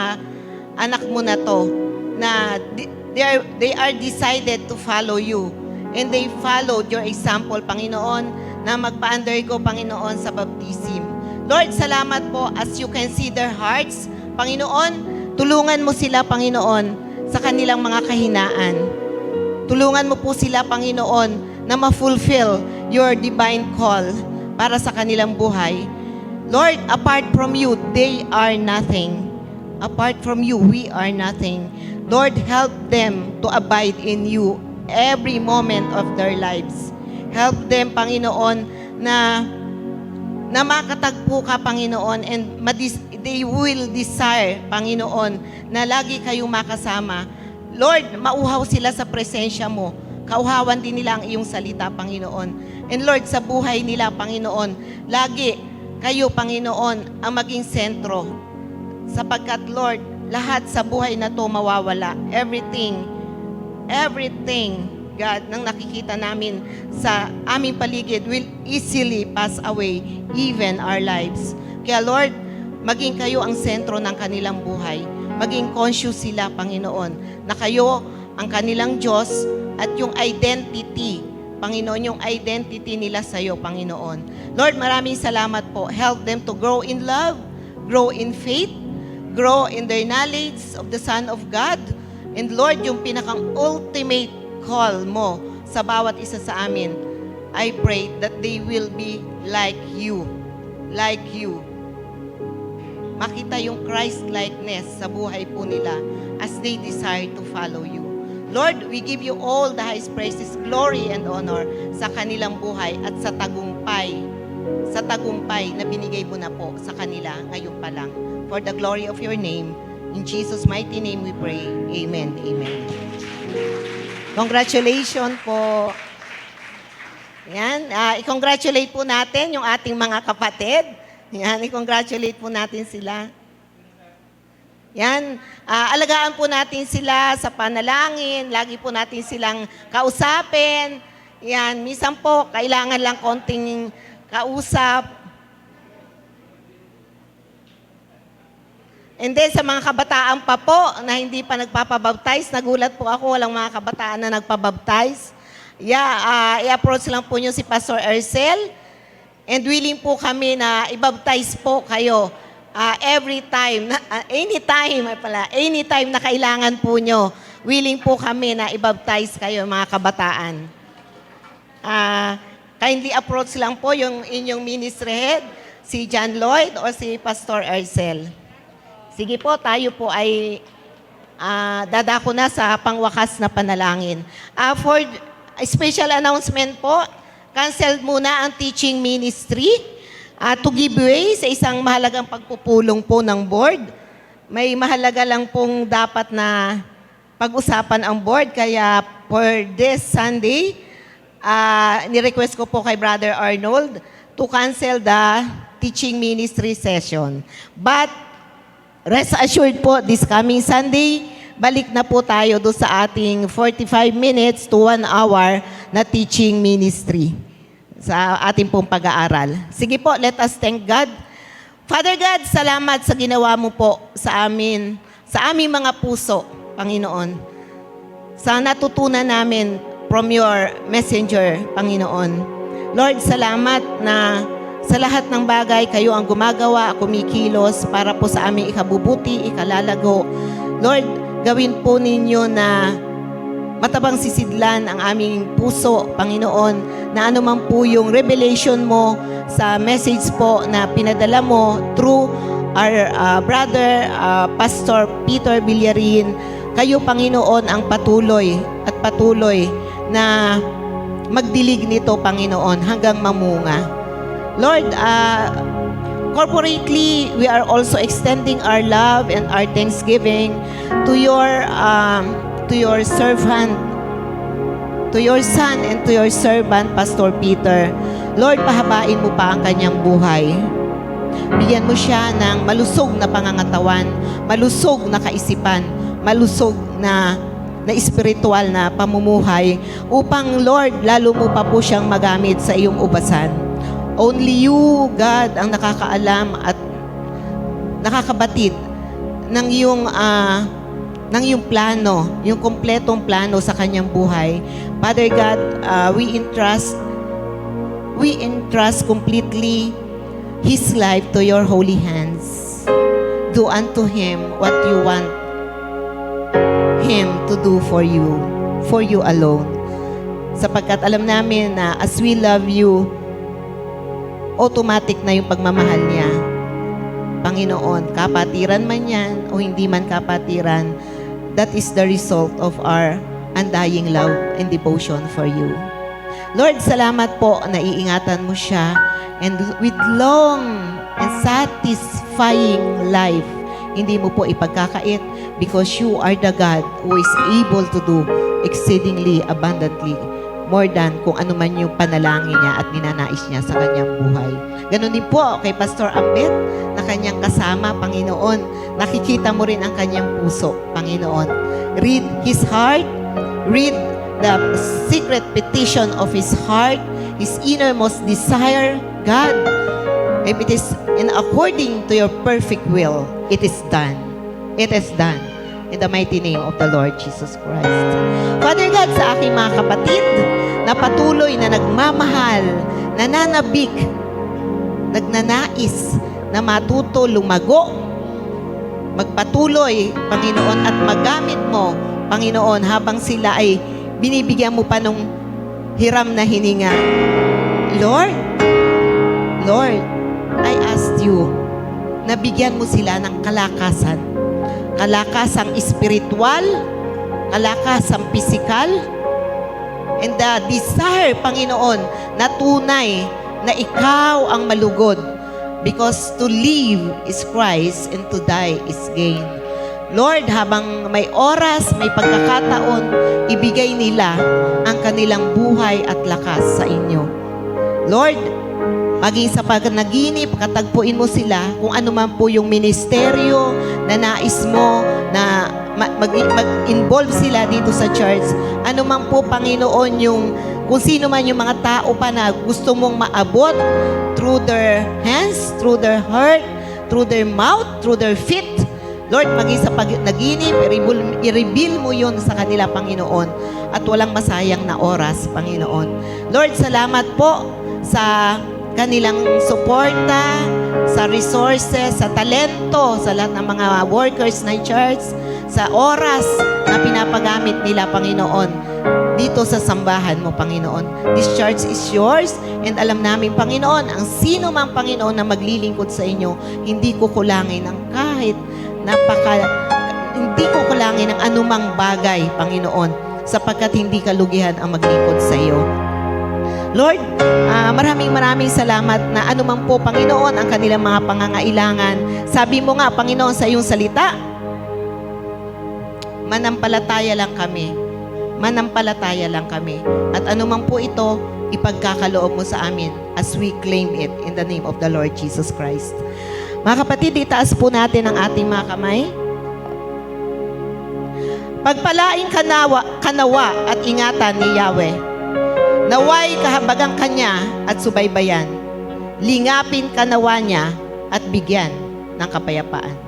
anak mo na to. na they are decided to follow you. And they followed your example, Panginoon, na magpa-undergo, Panginoon, sa baptism. Lord, salamat po as you can see their hearts. Panginoon, tulungan mo sila, Panginoon, sa kanilang mga kahinaan. Tulungan mo po sila, Panginoon, na ma-fulfill your divine call para sa kanilang buhay. Lord, apart from you, they are nothing. Apart from you, we are nothing. Lord, help them to abide in you every moment of their lives. Help them, Panginoon, na makatagpo ka, Panginoon, and they will desire, Panginoon, na lagi kayong makasama. Lord, mauhaw sila sa presensya mo. Kauhawan din nila ang iyong salita, Panginoon. And Lord, sa buhay nila, Panginoon, lagi kayo, Panginoon, ang maging sentro. Sapagkat, Lord, lahat sa buhay na to mawawala. Everything, God, nang nakikita namin sa aming paligid will easily pass away, even our lives. Kaya, Lord, maging kayo ang sentro ng kanilang buhay. Maging conscious sila, Panginoon, na kayo ang kanilang Diyos at yung identity, Panginoon, yung identity nila sa iyo, Panginoon. Lord, maraming salamat po. Help them to grow in love, grow in faith, grow in their knowledge of the Son of God. And Lord, yung pinakang ultimate call mo sa bawat isa sa amin, I pray that they will be like you. Like you. Makita yung Christ-likeness sa buhay po nila as they desire to follow you. Lord, we give you all the highest praises, glory, and honor sa kanilang buhay at sa tagumpay na binigay mo na po sa kanila ngayon pa lang. For the glory of your name, in Jesus' mighty name we pray. Amen. Amen. Congratulations po. Yan, i-congratulate po natin yung ating mga kapatid. Yan, i-congratulate po natin sila. Yan, alagaan po natin sila sa panalangin, lagi po natin silang kausapin. Yan, minsan po, kailangan lang konting kausap. And then sa mga kabataan pa po na hindi pa nagpapabaptize, nagulat po ako, walang mga kabataan na nagpabaptize. Yeah, i-approach lang po nyo si Pastor Ercel. And willing po kami na i-baptize po kayo every time, anytime na kailangan po nyo. Willing po kami na i-baptize kayo, mga kabataan. Kindly approach lang po yung inyong ministry head, si John Lloyd or si Pastor Ercel. Sige po, tayo po ay dadako na sa pangwakas na panalangin. For special announcement po, cancel muna ang teaching ministry to give way sa isang mahalagang pagpupulong po ng board. May mahalaga lang pong dapat na pag-usapan ang board. Kaya for this Sunday, ni-request ko po kay Brother Arnold to cancel the teaching ministry session. But rest assured po, this coming Sunday, balik na po tayo doon sa ating 45 minutes to 1 hour na teaching ministry sa ating pong pag-aaral. Sige po, let us thank God. Father God, salamat sa ginawa mo po sa amin, sa aming mga puso, Panginoon. Sa natutunan namin from your messenger, Panginoon. Lord, salamat na sa lahat ng bagay, kayo ang gumagawa, kumikilos para po sa aming ikabubuti, ikalalago. Lord, gawin po ninyo na matabang sisidlan ang aming puso, Panginoon, na anuman po yung revelation mo sa message po na pinadala mo through our brother, Pastor Peter Villarin. Kayo, Panginoon, ang patuloy na magdilig nito, Panginoon, hanggang mamunga. Lord, corporately, we are also extending our love and our thanksgiving to your servant, to your son and to your servant, Pastor Peter. Lord, pahabain mo pa ang kanyang buhay. Bigyan mo siya ng malusog na pangangatawan, malusog na kaisipan, malusog na espiritual na pamumuhay upang, Lord, lalo mo pa po siyang magamit sa iyong ubasan. Only you, God, ang nakakaalam at nakakabatid ng iyong ng yung plano, yung kompletong plano sa kanyang buhay. Father God, we entrust completely his life to your holy hands. Do unto him what you want him to do for you alone. Sapagkat alam namin na as we love you, automatic na yung pagmamahal niya. Panginoon, kapatiran man yan o hindi man kapatiran, that is the result of our undying love and devotion for you. Lord, salamat po na iingatan mo siya, and with long and satisfying life, hindi mo po ipagkakait, because you are the God who is able to do exceedingly abundantly more than kung ano man yung panalangin niya at ninanais niya sa kanyang buhay. Ganon din po kay Pastor Ambet na kanyang kasama, Panginoon. Nakikita mo rin ang kanyang puso, Panginoon. Read his heart, read the secret petition of his heart, his innermost desire, God. If it is in according to your perfect will, it is done. It is done. In the mighty name of the Lord Jesus Christ. Father God, sa aking mga kapatid na patuloy na nagmamahal, nananabik, nagnanais na matuto lumago, magpatuloy, Panginoon, at magamit mo, Panginoon, habang sila ay binibigyan mo pa nung hiram na hininga. Lord, I asked you na bigyan mo sila ng kalakasan. Kalakasang espiritual, kalakasang pisikal, and the desire, Panginoon, na tunay na ikaw ang malugod. Because to live is Christ and to die is gain. Lord, habang may oras, may pagkakataon, ibigay nila ang kanilang buhay at lakas sa inyo. Lord, maging sa pagnaginip, katagpuin mo sila kung ano man po yung ministeryo na nais mo na mag-involve sila dito sa church. Ano man po, Panginoon, yung kung sino man yung mga tao pa na gusto mong maabot through their hands, through their heart, through their mouth, through their feet. Lord, maging sa pagnaginip, i-reveal mo yun sa kanila, Panginoon, at walang masayang na oras, Panginoon. Lord, salamat po sa kanilang suporta, sa resources, sa talento, sa lahat ng mga workers ng church, sa oras na pinapagamit nila, Panginoon, dito sa sambahan mo, Panginoon. This church is yours, and alam namin, Panginoon, ang sino mang, Panginoon, na maglilingkod sa inyo, hindi kukulangin ng kahit hindi kukulangin ng anumang bagay, Panginoon, sapagkat hindi kalugihan ang maglingkod sa iyo. Lord, maraming salamat na anuman po, Panginoon, ang kanilang mga pangangailangan. Sabi mo nga, Panginoon, sa iyong salita, manampalataya lang kami. Manampalataya lang kami. At anuman po ito, ipagkakaloob mo sa amin as we claim it in the name of the Lord Jesus Christ. Mga kapatid, itaas po natin ang ating mga kamay. Pagpalaing kanawa at ingatan ni Yahweh. Naway kahabagang kanya at subaybayan. Lingapin kanawa niya at bigyan ng kapayapaan.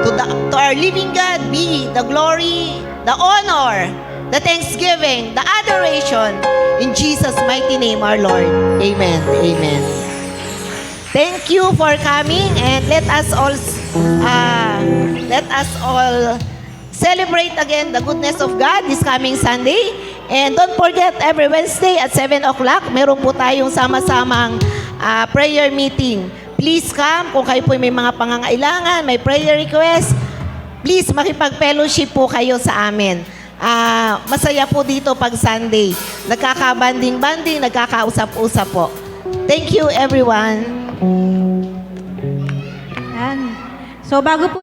To our living God be the glory, the honor, the thanksgiving, the adoration in Jesus' mighty name, our Lord. Amen. Amen. Thank you for coming, and let us all celebrate again the goodness of God this coming Sunday. And don't forget, every Wednesday at 7 o'clock, meron po tayong sama-samang prayer meeting. Please come kung kayo po may mga pangangailangan, may prayer request. Please, makipag-fellowship po kayo sa amin. Masaya po dito pag Sunday. Nagkakabanding-banding, nagkakausap-usap po. Thank you, everyone. Yan. So, bago po